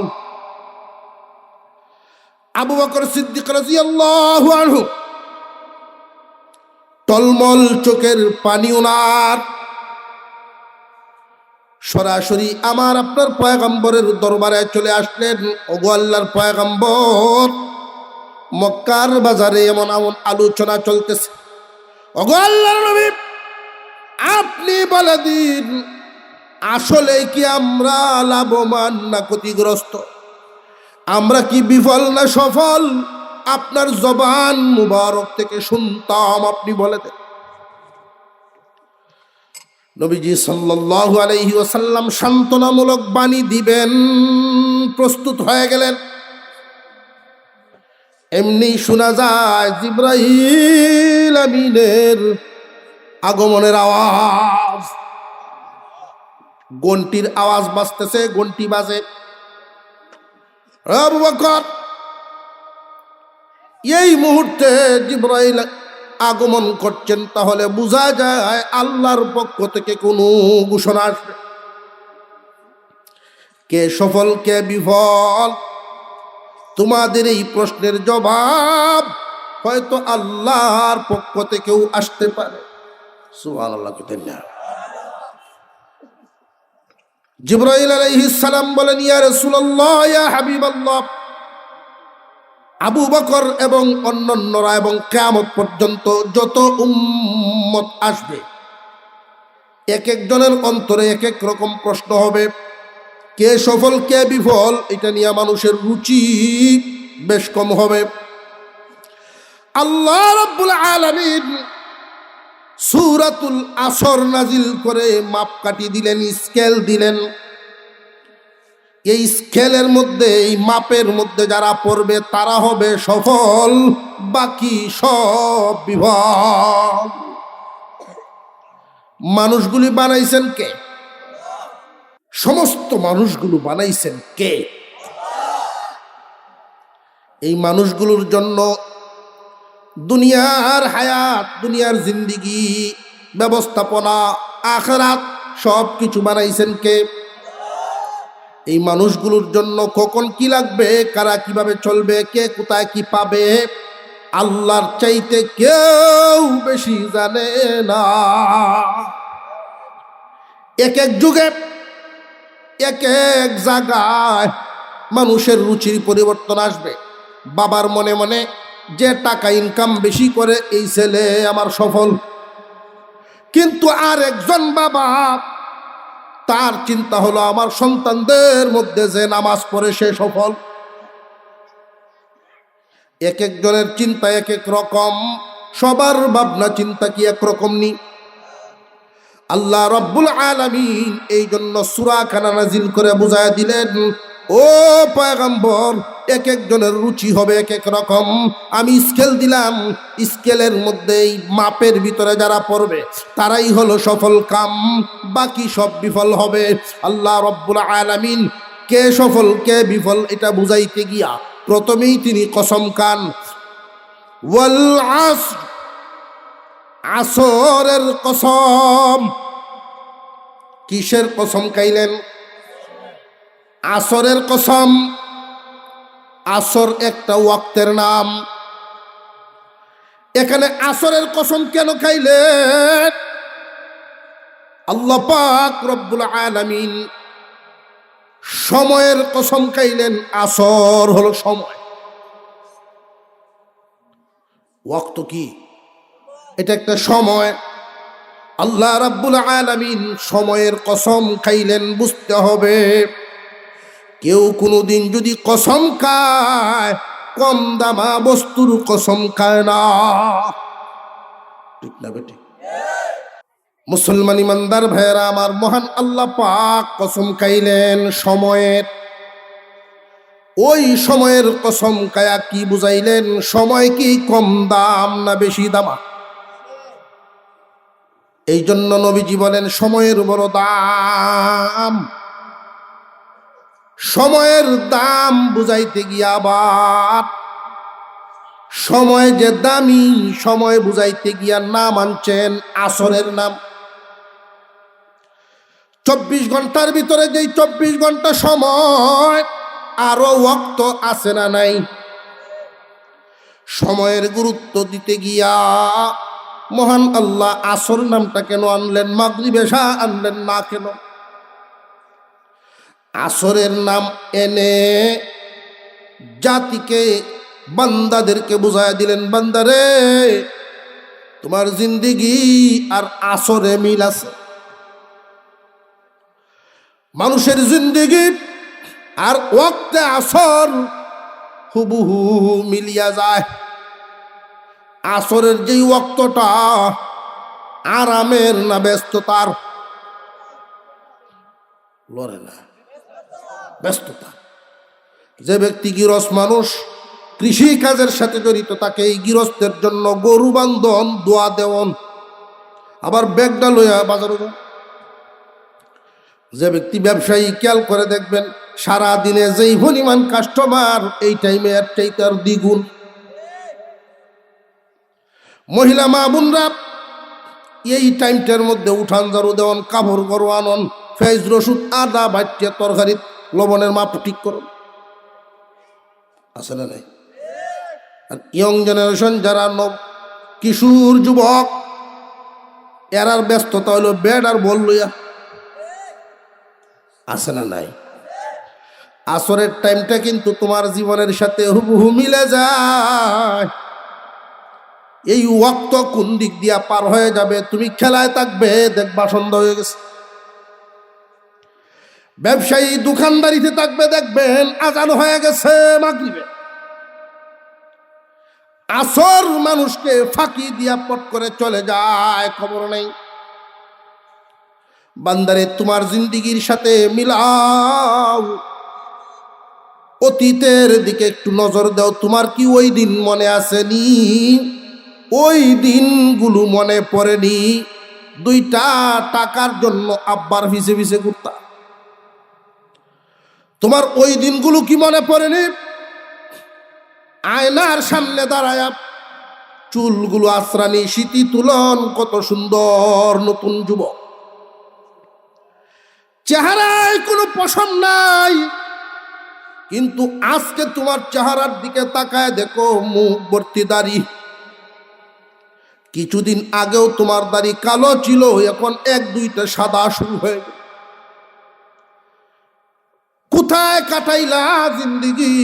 Speaker 1: আবু বকর সিদ্দিক রাদিয়াল্লাহু আনহু টলমল চোখের পানি ওনার সরাসরি আমার আপনার পয়গম্বরের দরবারে চলে আসলেন। ওগো আল্লাহর পয়গম্বর, মক্কার বাজারে এমন এমন আলোচনা চলতেছে, ওগো আল্লাহর নবী আপনি বলে দিন আসলে কি আমরা লাভবান না ক্ষতিগ্রস্ত, আমরা কি বিফল না সফল? আপনার জবান মুবারক থেকে শুনতাম, আপনি বলে দেন। নবীজি সাল্লাল্লাহু আলাইহি ওয়াসাল্লাম সান্ত্বনামূলক বাণী দিবেন, প্রস্তুত হয়ে গেলেন। এমনি শোনা যায় জিবরাইল আমিনের আগমনের আওয়াজ, ঘন্টির আওয়াজ বাজতেছে, ঘন্টি বাজে। আবু বকর, এই মুহূর্তে জিবরাইল আগমন করছেন, তাহলে বোঝা যায় আল্লাহর পক্ষ থেকে কোনো ঘোষণা আসবে। কে সফল কে বিফল, তোমাদের এই প্রশ্নের জবাব হয়তো আল্লাহর পক্ষ থেকেও আসতে পারে। সুবহানাল্লাহ। জিবরাইল আলাইহিস সালাম বলেন, ইয়া রাসূলুল্লাহ, ইয়া হাবিবাল্লাহ, আবু বকর এবং অন্যান্যরা এবং কিয়ামত পর্যন্ত যত উম্মত আসবে, এক একজনের অন্তরে এক এক রকম প্রশ্ন হবে। কে সফল কে বিফল এটা নিয়ে মানুষের রুচি বেশ কম হবে। আল্লাহ রাব্বুল আলামিন সূরাতুল আসর নাজিল করে মাপকাঠি দিলেন, স্কেল দিলেন। এই স্কেলের মধ্যে, এই মাপের মধ্যে যারা পড়বে তারা হবে সফল, বাকি সব বিফল। মানুষগুলি বানাইছেন কে? সমস্ত মানুষগুলো বানাইছেন কে? এই মানুষগুলোর জন্য দুনিয়ার হায়াত, দুনিয়ার জিন্দিগি, ব্যবস্থাপনা, আখিরাত সব কিছু বানাইছেন কে? এই মানুষগুলোর জন্য কখন কি লাগবে, কারা কিভাবে চলবে, কে কোথায় কি পাবে, আল্লাহর চাইতে কেউ বেশি জানে না। এক এক যুগে এক এক জায়গায় মানুষের রুচির পরিবর্তন আসবে। বাবার মনে মনে যে টাকা ইনকাম বেশি করে এই ছেলে আমার সফল, কিন্তু আর একজন বাবা তার চিন্তা হলো আমার সন্তানদের মধ্যে যে নামাজ পড়ে সে সফল। এক একজনের চিন্তা এক এক রকম, সবার ভাবনা চিন্তা কি একরকম নি? আল্লাহ রাব্বুল আলামিন এই জন্য সূরা খানা নাজিল করে বুঝায় দিলেন, ও পয়গম্বর, এক একজনের রুচি হবে এক এক রকম। আমি স্কেল দিলাম, স্কেলের মধ্যে এই মাপের ভিতরে যারা পড়বে তারাই হলো সফল কাম, বাকি সব বিফল হবে। আল্লাহ রাব্বুল আলামিন কে সফল কে বিফল এটা বুঝাইতে গিয়া প্রথমেই তিনি কসম খান, ওয়াল আসর, আসরের কসম। কিসের কসম খাইলেন? আসরের কসম। আসর একটা ওয়াক্তের নাম। এখানে আসরের কসম কেন খাইলেন? আল্লাহ পাক রব্বুল আলামিন সময়ের কসম খাইলেন। আসর হলো সময়। ওয়াক্ত কি? এটা একটা সময়। আল্লাহ রাব্বুল আলামিন সময়ের কসম খাইলেন। বুঝতে হবে, কেউ কোনোদিন যদি কসম খায়, কম দামা বস্তুর কসম খায় না। ঠিক না বেটি? মুসলমান ইমানদার ভাইয়েরা আমার, মহান আল্লাহ পাক কসম খাইলেন সময়ের। ওই সময়ের কসম খায়া কি বুঝাইলেন? সময় কি কম দাম না বেশি দামা? এই জন্য নবীজি বলেন সময়ের বড় দাম। সময়ের দাম বুঝাইতে গিয়া আবার সময় যে দামি, সময় বুঝাইতে গিয়া নাম আনছেন আসরের নাম। 24 ঘন্টার ভিতরে যেই 24 ঘন্টা সময়, আরো ওয়াক্ত আছে না নাই? সময়ের গুরুত্ব দিতে গিয়া মহান আল্লাহ আসর নামটা কেন আনলেন, মাগরিব এশা আনলেন না কেন? আসরের নাম এনে জাতিকে, বান্দাদেরকে বুঝায় দিলেন, বান্দারে তোমার জিন্দিগি আর আসরে মিল আছে। মানুষের জিন্দিগি আর ওয়াক্তে আসর হুবহু মিলিয়া যায়। আসরের যেই ওয়াক্তটা আরামের না ব্যস্ততার? লড়ে না, ব্যস্ততা। যে ব্যক্তি গৃহস্থ মানুষ, কৃষি কাজের সাথে জড়িত, তাকে এই গৃহস্থের জন্য গরু বান্ধন, দোয়া দেওয়ন, আবার ব্যাগটা লইয়া বাজারে যান। যে ব্যক্তি ব্যবসায়ী, খেয়াল করে দেখবেন সারা দিনে যেই পরিমাণ কাস্টমার, এই টাইমে এর চাইতে আর দ্বিগুণ। মহিলা মা বোনরা এই টাইমটার মধ্যে উঠান ঝাড়ু দেওয়ান, কাপড় গরু আনন, পেঁয়াজ রসুন আদা বাটিয়া তরকারি লবণের মাপ ঠিক করুন, আছে না নাই? আর ইয়ং জেনারেশন যারা কিশোর যুবক, এরার ব্যস্ততা হইল বেড আর বল লইয়া, আছে না নাই? আসরের টাইমটা কিন্তু তোমার জীবনের সাথে হুবহু মিলে যায়। এই ওয়াক্ত কোন দিক দিয়া পার হয়ে যাবে, তুমি খেলায় থাকবে, দেখবা সন্ধ্যা হয়ে গেছে। ব্যবসায়ী দোকানদারিতে থাকবে, দেখবেন আজান হয়ে গেছে মাগরিবে। আসর মানুষকে ফাঁকি দিয়া পট করে চলে যায়, খবর নেই। বান্দারে তোমার জিন্দিগির সাথে মিলাও, অতীতের দিকে একটু নজর দাও। তোমার কি ওই দিন মনে আসেনি? ওই দিনগুলো মনে পড়েনি? 2টা টাকার জন্য আব্বার পিছে পিছে ঘুরতা, তোমার ওই দিনগুলো কি মনে পড়েনি? আয়নার সামনে দাঁড়ায় চুলগুলো আশ্রানি, স্মৃতি তুলন, কত সুন্দর নতুন যুবক, চেহারায় কোনো পছন্দ নাই, কিন্তু আজকে তোমার চেহারার দিকে তাকায় দেখো, মুখ ভর্তি দাড়ি। কিছুদিন আগেও তোমার দাড়ি কালো ছিল, এখন 1-2টা সাদা শুরু হয়ে গেল। কোথায় কাটাইলা জিন্দিগি?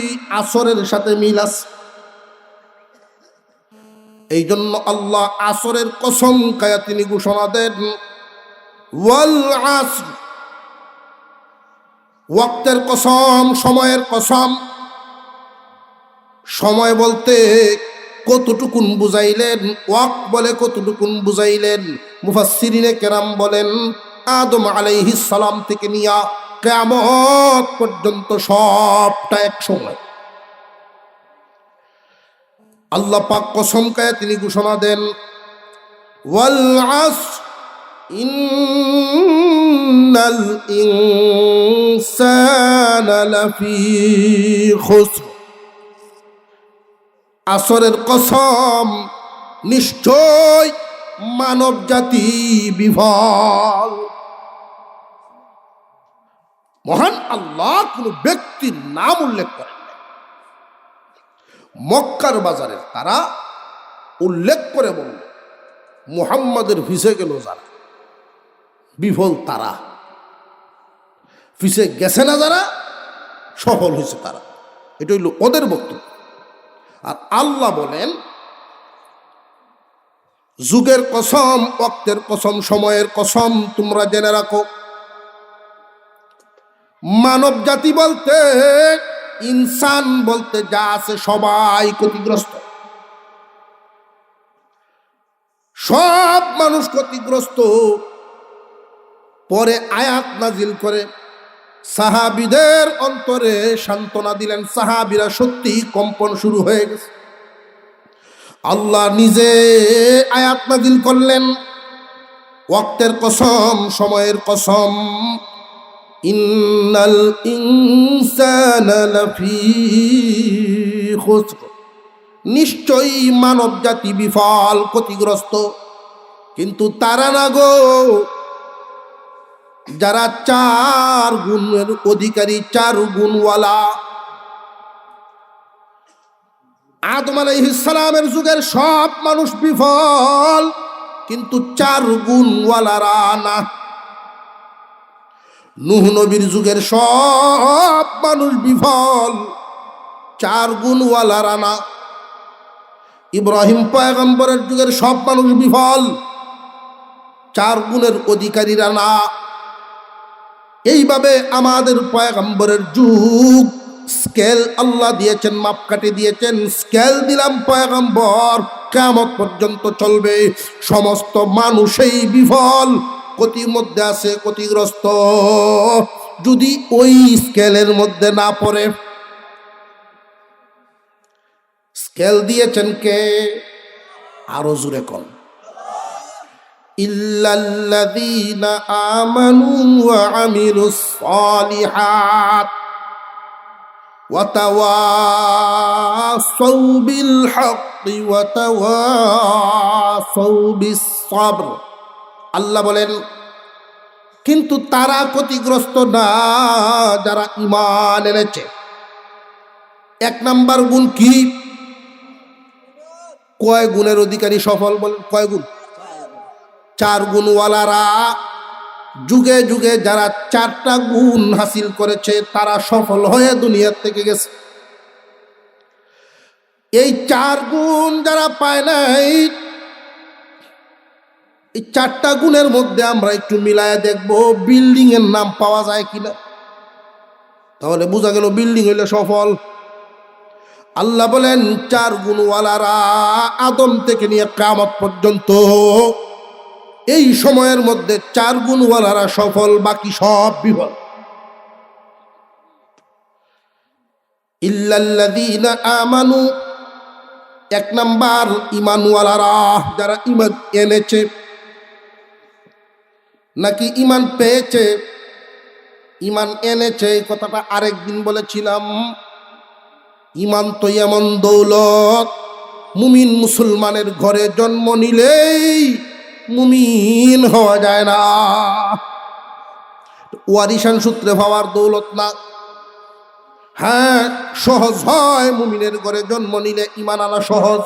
Speaker 1: আসরের সাথে মিল আছে। এই জন্য আল্লাহ আসরের কসম খায়া তিনি ঘোষণা দেন, ওয়াল আসর, ওয়াক্তের কসম, সময়ের কসম। সময় বলতে কতটুকুন বুঝাইলেন, ওয়াক্ত বলে কতটুকুন বুঝাইলেন? মুফাসসিরিনে কেরাম বলেন, আদম আলাইহিস সালাম থেকে নিয়া কিয়ামত পর্যন্ত সবটা এক সময়। আল্লাহ পাক কসম খায় তিনি ঘোষণা দেন, ওয়াল আসর ইন্নাল ইনসানা লাফি খুসর। আসরের কসম, নিশ্চয় মানব জাতি বিফল। মহান আল্লাহ কোন ব্যক্তির নাম উল্লেখ করেন নাই। মক্কার বাজারের তারা উল্লেখ করে বলল, মুহাম্মাদের ফিসে গেল যারা, বিফল তারা। ফিসে গেছে না যারা, সফল হয়েছে তারা। এটা হইল ওদের বক্তব্য। আর আল্লাহ বলেন, যুগের কসম, ওয়াক্তের কসম, সময়ের কসম, তোমরা জেনে রাখো, মানব জাতি বলতে, ইনসান বলতে যা আছে সবাই ক্ষতিগ্রস্ত। সব মানুষ ক্ষতিগ্রস্ত। পরে আয়াত নাজিল করে সাহাবীদের অন্তরে সান্ত্বনা দিলেন। সাহাবীরা সত্যি কম্পন শুরু হয়ে গেছে। আল্লাহ নিজে আয়াত নাজিল করলেন, ওয়াক্তের কসম, সময়ের কসম, ইন্নাল ইনসানা লাফি খুসর, নিশ্চয়ই মানব জাতি বিফল ক্ষতিগ্রস্ত। কিন্তু তারা না গো, যারা 4 গুণের অধিকারী, 4 গুণওয়ালা। আদম আলাইহিস সালামের যুগের সব মানুষ বিফল, কিন্তু 4 গুণওয়ালারা না। নূহ নবীর যুগের সব মানুষ বিফল, 4 গুণওয়ালারা না। ইব্রাহিম পয়গম্বরের যুগের সব মানুষ বিফল, 4 গুণের অধিকারীরা না। এইভাবে আমাদের পয়গম্বরের যুগ স্কেল আল্লাহ দিয়েছেন, মাপকাঠি দিয়েছেন। স্কেল দিলাম পয়গম্বর, কিয়ামত পর্যন্ত চলবে। সমস্ত মানুষই বিফল, ক্ষতির মধ্যে আছে, ক্ষতিগ্রস্ত। যদি ওই স্কেলের মধ্যে না পড়ে। স্কেল দিয়েছেন কে? আরো জোরে কোন। ইল্লাল্লাযীনা আমানু ওয়া আমিলুস সালিহাত ওয়া তাওয়াসাউ বিল হাক্কি ওয়া তাওয়াসাউ বিস সাবর। আল্লাহ বলেন, কিন্তু তারা ক্ষতিগ্রস্ত না যারা ঈমান এনেছে। 1 নাম্বার গুণ কি? কয় গুণের অধিকারী সফল বলেন? কয় গুণ? 4 গুণওয়ালারা। যুগে যুগে যারা 4টা গুণ হাসিল করেছে তারা সফল হয়ে দুনিয়ার থেকে গেছে। এই 4 গুণ যারা পায় নাই, এই 4টা গুণের মধ্যে আমরা একটু মিলায় দেখব বিল্ডিং এর নাম পাওয়া যায় কিনা। তাহলে বোঝা গেল বিল্ডিং হইলে সফল। আল্লাহ বলেন 4 গুণওয়ালারা আদম থেকে নিয়ে কিয়ামত পর্যন্ত, এই সময়ের মধ্যে 4 গুণওয়ালারা সফল, বাকি সব বিফল। ইল্লাল্লাযীনা আমানু, 1 নাম্বার ঈমানওয়ালারা, যারা ঈমান এনেছে। নাকি ঈমান পেয়েছে? ঈমান এনেছে এই কথাটা আরেকদিন বলেছিলাম। ঈমান তো এমন দৌলত, মুমিন মুসলমানের ঘরে জন্ম নিলেই মুমিন হওয়া যায় না। ওয়ারিশান সূত্রে পাওয়ার দৌলত না। হ্যাঁ, সহজ হয় মুমিনের ঘরে জন্ম নিলে ঈমান আনা সহজ।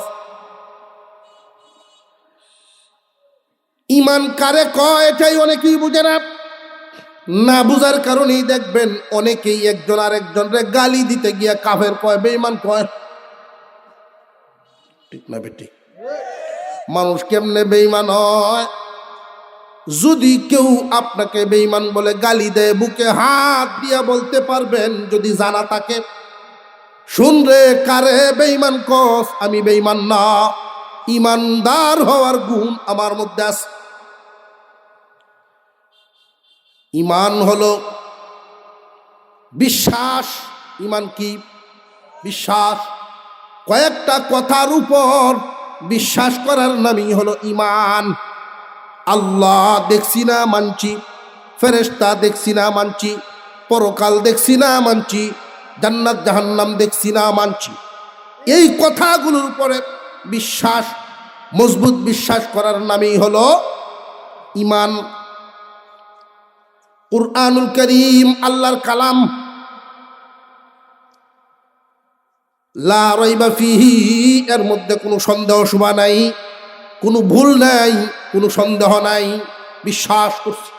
Speaker 1: ঈমান কারে কয় এটাই অনেকেই বুঝে না। না বুঝার কারণেই দেখবেন অনেকেই একজন আরেকজনরে গালি দিতে গিয়া কাফের কয়, বেঈমান কয়। ঠিক না বেটি? মানুষ কেমনে বেঈমান হয়? যদি কেউ আপনাকে বেঈমান বলে গালি দেয়, বুকে হাত দিয়া বলতে পারবেন যদি জানা থাকে, শুন রে, কারে বেঈমান কস? আমি বেঈমান না, ঈমানদার হওয়ার গুণ আমার মধ্যে আছে। ঈমান হলো বিশ্বাস। ঈমান কি? বিশ্বাস। কয়েকটা কথার উপর বিশ্বাস করার নামই হলো ঈমান। আল্লাহ দেখছি না মানছি, ফেরেশতা দেখছি না মানছি, পরকাল দেখছি না মানছি, জান্নাত জাহান্নাম দেখছি না মানছি। এই কথাগুলোর উপরে বিশ্বাস, মজবুত বিশ্বাস করার নামই হলো ঈমান। কুরআনুল কারীম আল্লাহর কালাম, লা রাইবা ফিহি, এর মধ্যে কোনো সন্দেহ শুবা নাই, কোনো ভুল নাই, কোনো সন্দেহ নাই। বিশ্বাস করছি।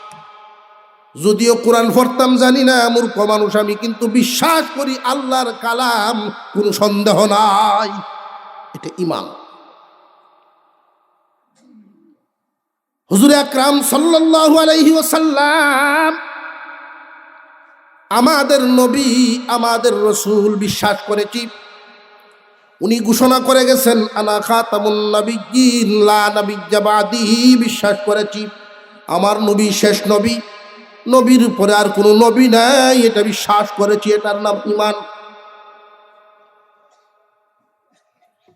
Speaker 1: যদিও কোরআন পড়তাম জানি না, মূর্খ মানুষ আমি, কিন্তু বিশ্বাস করি আল্লাহর কালাম, কোনো সন্দেহ নাই। এটা ঈমান। হুজুর আকরাম সাল্লাল্লাহু আলাইহি ওয়াসাল্লাম, আমাদের নবী, আমাদের রাসূল বিশ্বাস করেছি। উনি ঘোষণা করে গেছেন, আনা খাতামুন নাবিয়্যিন লা নাবিয়্যা বাদি। বিশ্বাস করেছি আমার নবী শেষ নবী, নবীর পরে আর কোনো নবী নাই, এটা বিশ্বাস করেছি। এটার নাম ঈমান।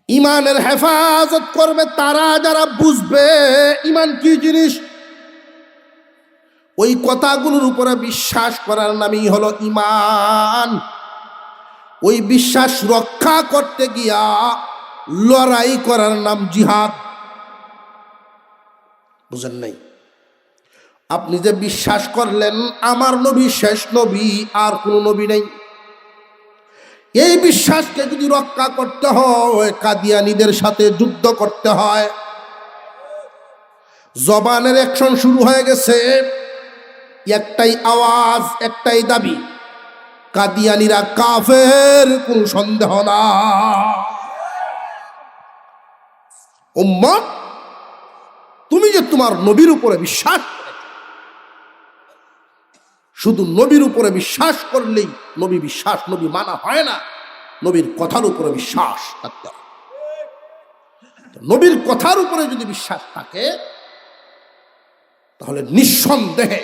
Speaker 1: ঈমানের হেফাজত করবে তারা যারা বুঝবে ঈমান কি জিনিস। ওই কথাগুলোর উপরে বিশ্বাস করার নামই হলো ঈমান। ওই বিশ্বাস রক্ষা করতে গিয়া লড়াই করার নাম জিহাদ। বুঝেন নাই? আপনি যে বিশ্বাস করলেন আমার নবী শেষ নবী, আর কোন নবী নেই, এই বিশ্বাসকে যদি রক্ষা করতে হয় কাদিয়ানীদের সাথে যুদ্ধ করতে হয়। জবানের অ্যাকশন শুরু হয়ে গেছে, একটাই আওয়াজ, একটাই দাবি, কাদিয়ানীরা কাফের, কোন সন্দেহ না। উম্মত, তুমি যে তোমার নবীর উপরে বিশ্বাস করেছ, শুধু নবীর উপরে বিশ্বাস করলেই নবী বিশ্বাস, নবী মানা হয় না। নবীর কথার উপরে বিশ্বাস থাকতে হবে। নবীর কথার উপরে যদি বিশ্বাস থাকে তাহলে নিঃসন্দেহে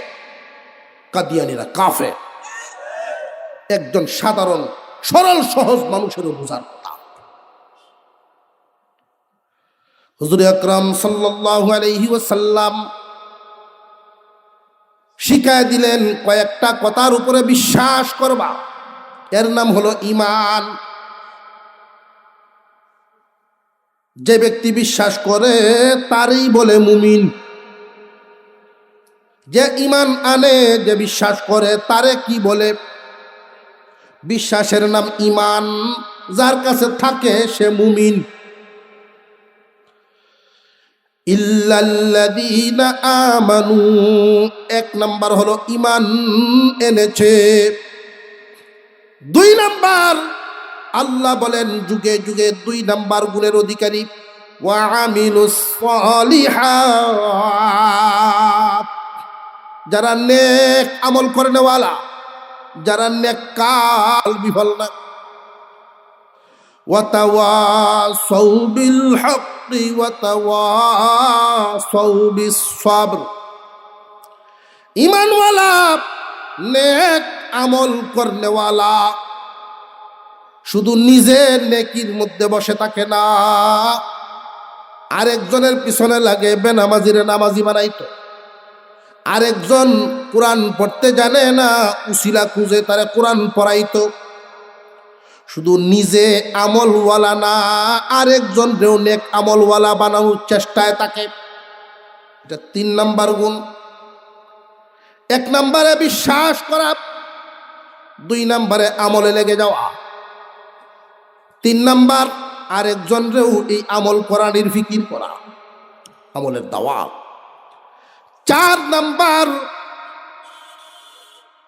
Speaker 1: কাদিয়ানীরা কাফের। একজন সাধারণ সরল সহজ মানুষেরও বোঝার কথা। হুজুর আকরাম সাল্লাল্লাহু আলাইহি ওয়াসাল্লাম শিখায় দিলেন কয়েকটা কথার উপরে বিশ্বাস করবা, এর নাম হলো ঈমান। যে ব্যক্তি বিশ্বাস করে তারই বলে মুমিন। যে ঈমান আনে, যে বিশ্বাস করে, তারে কি বলে? বিশ্বাসের নাম ঈমান। যার কাছে থাকে সে মুমিন। ইল্লাল্লাযীনা আমানু, এক নাম্বার হলো ঈমান এনেছে। দুই নাম্বার, আল্লাহ বলেন যুগে যুগে 2 নাম্বার গুণের অধিকারী, ওয়া আমিলুস সালিহাত, যারা নেক আমল করেনেওয়ালা, যারা নেককার, বিফল না। ওয়া তাওয়াসাউ বিল হক্কি ওয়া তাওয়াসাউ বিস সবর। ঈমানওয়ালা, নেক আমল করেনেওয়ালা শুধু নিজের নেকির মধ্যে বসে থাকে না, আরেকজনের পিছনে লাগে বেনামাজিরে নামাজি বানাইতো। আরেকজন কোরআন পড়তে জানে না, উসিলা খুঁজে তারে কোরআন পড়াইতো। শুধু নিজে আমলওয়ালা না, আরেকজন রেও নেক আমলওয়ালা বানানোর চেষ্টায় থাকে। এটা 3 নাম্বার গুণ। 1 নাম্বারে বিশ্বাস করা, 2 নাম্বারে আমলে লেগে যাওয়া, 3 নাম্বার আরেকজন রেও এই আমল করানির ফিকির করা, আমলের দাওয়াত। 4 নাম্বার,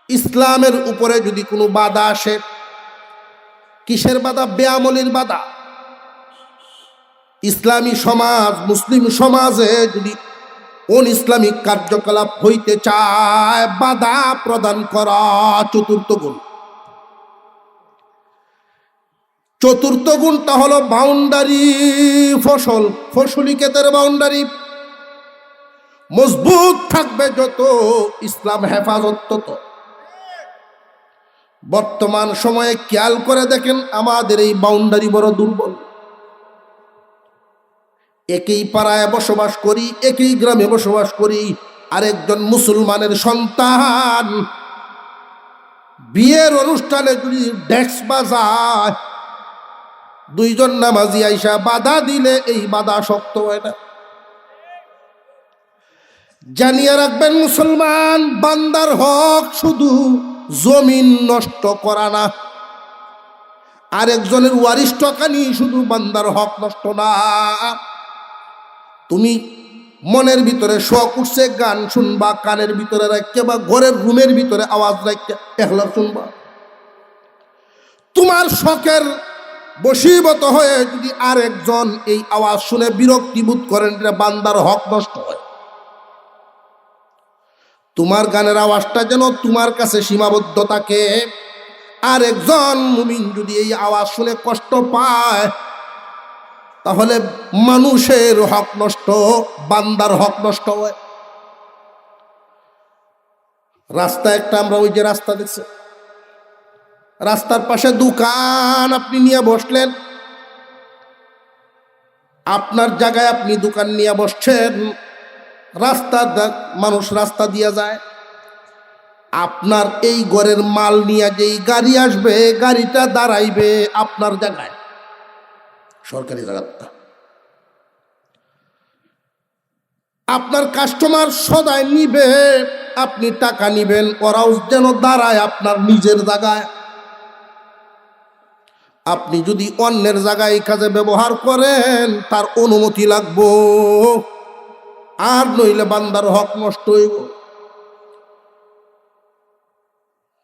Speaker 1: ইসলামের উপরে যদি কোনো বাধা আসে, কিসের বাধা? বেআমলির বাধা। ইসলামী সমাজ, মুসলিম সমাজে যদি কোন ইসলামিক কার্যকলাপ হইতে চায়, বাধা প্রদান করা 4র্থ গুণ। 4র্থ গুণটা হলো বাউন্ডারি, ফসলি ক্ষেতের বাউন্ডারি মজবুত থাকবে যত, ইসলাম হেফাজত তত। বর্তমান সময়ে খেয়াল করে দেখেন আমাদের এই বাউন্ডারি বড় দুর্বল। একই পাড়ায় বসবাস করি, একই গ্রামে বসবাস করি, আরেকজন মুসলমানের সন্তান বিয়ের অনুষ্ঠানে যদি ডেস্ক বাজায়, 2 জন নামাজি আইসা বাধা দিলে এই বাধা শক্ত হয় না। জানিয়ে রাখবেন মুসলমান, বান্দার হক শুধু জমিন নষ্ট করা না, আরেকজনের ওয়ারিশ টাকানি শুধু বান্দার হক নষ্ট না। তুমি মনের ভিতরে শখ উঠছে, গান শুনবা, কানের ভিতরে রাখতে বা ঘরের রুমের ভিতরে আওয়াজ রাখতে একলা শুনবা। তোমার শখের বশীভূত হয়ে যদি আরেকজন এই আওয়াজ শুনে বিরক্তি বোধ করেন, এটা বান্দার হক নষ্ট হয়। তোমার গানের আওয়াজটা যেন তোমার কাছে সীমাবদ্ধ থাকে। আরেকজন মুমিন যদি এই আওয়াজ শুনে কষ্ট পায়, তাহলে মানুষের হক নষ্ট, বান্দার হক নষ্ট হয়। রাস্তা একটা, আমরা ওই যে রাস্তা দেখছি, রাস্তার পাশে দোকান আপনি নিয়ে বসলেন, আপনার জায়গায় আপনি দোকান নিয়ে বসছেন, রাস্তা মানুষ রাস্তা দিয়ে যায়, আপনার এই ঘরের মাল নিয়ে যেই গাড়ি আসবে, গাড়িটা দাঁড়াইবে আপনার জায়গায়, সরকারি জায়গাটা। আপনার কাস্টমার সদাই নিবে, আপনি টাকা নিবেন, ওরাও যেন দাঁড়ায় আপনার নিজের জায়গায়। আপনি যদি অন্যের জায়গায় কাজে ব্যবহার করেন, তার অনুমতি লাগবো, আর নইলে বান্দার হক নষ্ট হইব।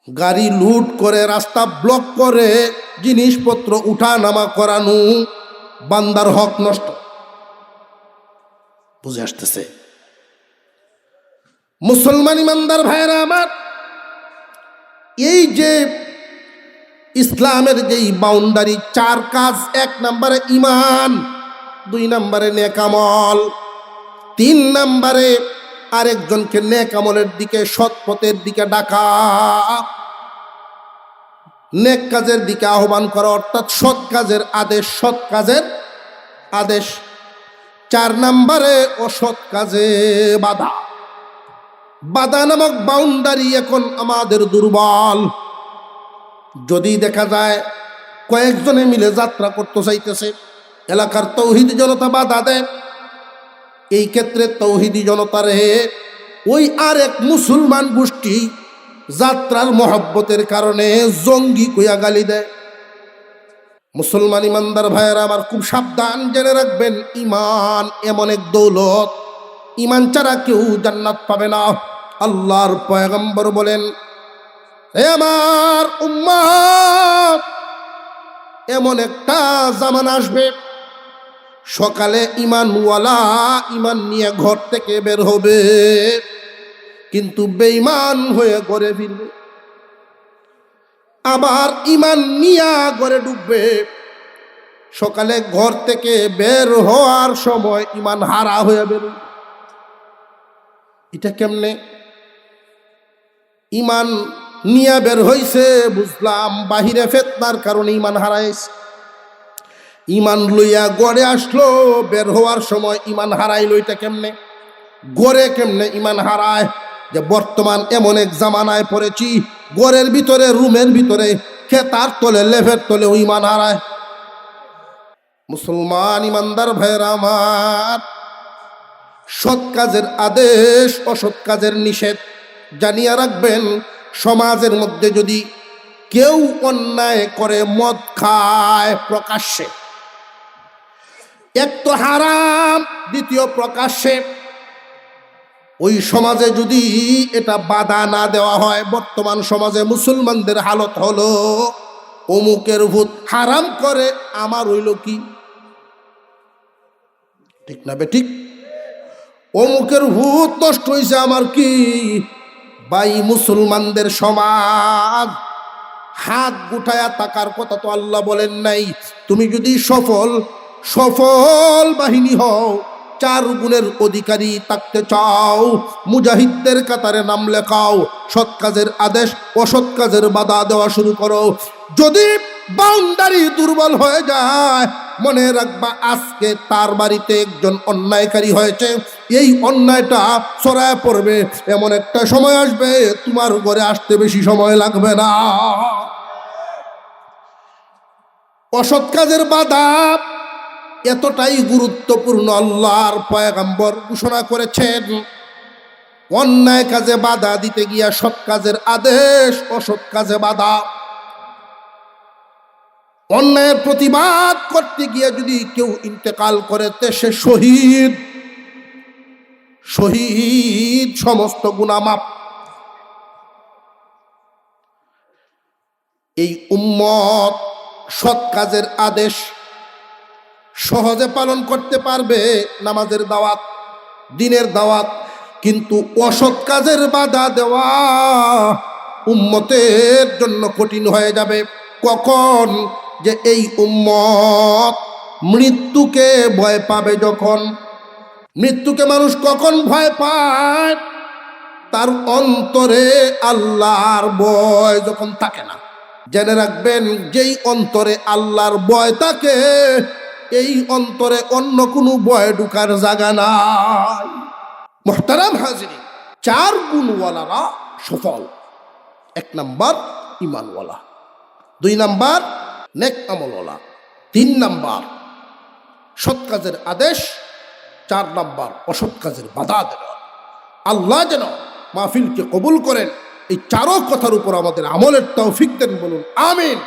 Speaker 1: গাড়ি লুট করে, রাস্তা ব্লক করে, জিনিসপত্র উঠা নামা করানো, বান্দার হক নষ্ট। বুঝে আসতেছে? মুসলমান ইমানদার ভাইরা আমার, এই যে ইসলামের যেই বাউন্ডারি, 4 কাজ: 1 নম্বরে ইমান, 2 নম্বরে নেক আমল, 3 নম্বরে আরেকজনকে নেক আমলের দিকে, সৎ পথের দিকে ডাকা, নেক কাজের দিকে আহ্বান করা, অর্থাৎ সৎ কাজের আদেশ, সৎ কাজের আদেশ। 4 নম্বরে অসৎ কাজে বাধা। বাধা নামক বাউন্ডারি এখন আমাদের দুর্বল। যদি দেখা যায় কয়েকজনে মিলে যাত্রা করতে চাইতেছে, এলাকার তৌহিদি জনতা বাধা দেয়, এই ক্ষেত্রে তৌহিদি জনতারে ওই আরেক মুসলমান গোষ্ঠী যাত্রার মহব্বতের কারণে জঙ্গি কইয়া গালি দেয়। মুসলমান ইমানদার ভাইয়েরা আমার, খুব সাবধান, জেনে রাখবেন, ইমান এমন এক দৌলত, ইমান ছাড়া কেউ জান্নাত পাবে না। আল্লাহর পয়গম্বর বলেন, হে আমার উম্মত, এমন একটা জামানা আসবে, সকালে ইমানওয়ালা ইমান নিয়ে ঘর থেকে বের হবে, কিন্তু বেঈমান হয়ে ঘরে ফিরবে। আবার ইমান নিয়া ঘরে ঢুকবে, সকালে ঘর থেকে বের হওয়ার সময় ইমান হারা হয়ে বেরোবে। এটা কেমনে? ইমান নিয়া বের হইছে বুঝলাম, বাহিরে ফেতনার কারণে ইমান হারাইছে। ইমান লইয়া গড়ে আসলো, বের হওয়ার সময় ইমান হারাইলো। এটা কেমনে? গড়ে কেমনে ইমান হারায়? যে বর্তমান এমন এক জামানায় পড়েছি, গড়ের ভিতরে, রুমের ভিতরে, খেতার তলে, লেফের তলে ইমান হারায়। মুসলমান ইমানদার ভাইয়েরা আমার, সৎ কাজের আদেশ, অসৎ কাজের নিষেধ জানিয়া রাখবেন। সমাজের মধ্যে যদি কেউ অন্যায় করে, মদ খায় প্রকাশ্যে, এক তো হারাম, দ্বিতীয় প্রকাশ্যে, ওই সমাজে যদি এটা বাধা না দেওয়া হয়, বর্তমান সমাজে মুসলমানদের হালত হলো, অমুকের ভূত হারাম করে, আমার হইল কি? ঠিক না বেঠিক? অমুকের ভূত নষ্ট হয়েছে, আমার কি? ভাই, মুসলমানদের সমাজ হাত গুটায়া তাকার কথা তো আল্লাহ বলেন নাই। তুমি যদি সফল বাহিনী হও, 4 গুণের অধিকারী থাকতে চাও, মুজাহিদদের কাতারে নাম লেখাও, সৎ কাজের আদেশ, অসৎ কাজের বাধা দেওয়া শুরু করো। যদি বাউন্ডারি দুর্বল হয়ে যায়, মনে রাখবা, আজকে তার বাড়িতে একজন অন্যায়কারী হয়েছে, এই অন্যায়টা ছড়ায় পড়বে, এমন একটা সময় আসবে তোমার ঘরে আসতে বেশি সময় লাগবে না। অসৎ কাজের বাধা এতটাই গুরুত্বপূর্ণ, আল্লাহর পয়গম্বর ঘোষণা করেছেন, অন্যায় কাজে বাধা দিতে গিয়া সৎ কাজের আদেশ, অসৎ কাজে বাধা। অন্যায়ের প্রতিবাদ করতে গিয়ে যদি কেউ ইন্তেকাল করে, সে শহীদ, সমস্ত গুনাহ মাফ। এই উম্মত সৎ কাজের আদেশ সহজে পালন করতে পারবে, নামাজের দাওয়াত, দ্বীনের দাওয়াত, কিন্তু অসৎ কাজের বাধা দেওয়া উম্মতের জন্য কঠিন হয়ে যাবে। কখন? যে এই উম্মত মৃত্যুকে ভয় পাবে। যখন মৃত্যুকে মানুষ কখন ভয় পায়? তার অন্তরে আল্লাহর ভয় যখন থাকে না। জেনে রাখবেন, যেই অন্তরে আল্লাহর ভয় থাকে, এই অন্তরে অন্য কোনো ভয় ঢুকার জায়গা নাই। মুহতারাম হাজিরিন, 4 গুণওয়ালারা সফল। এক নাম্বার ইমানওয়ালা, 2 নাম্বার নেক আমলওয়ালা, 3 নাম্বার সৎ কাজের আদেশ, 4 নাম্বার অসৎ কাজের বাধা দেওয়া। আল্লাহ যেন মাহফিলকে কবুল করেন, এই 4 কথার উপর আমাদের আমলের তৌফিক দেন, বলুন আমিন।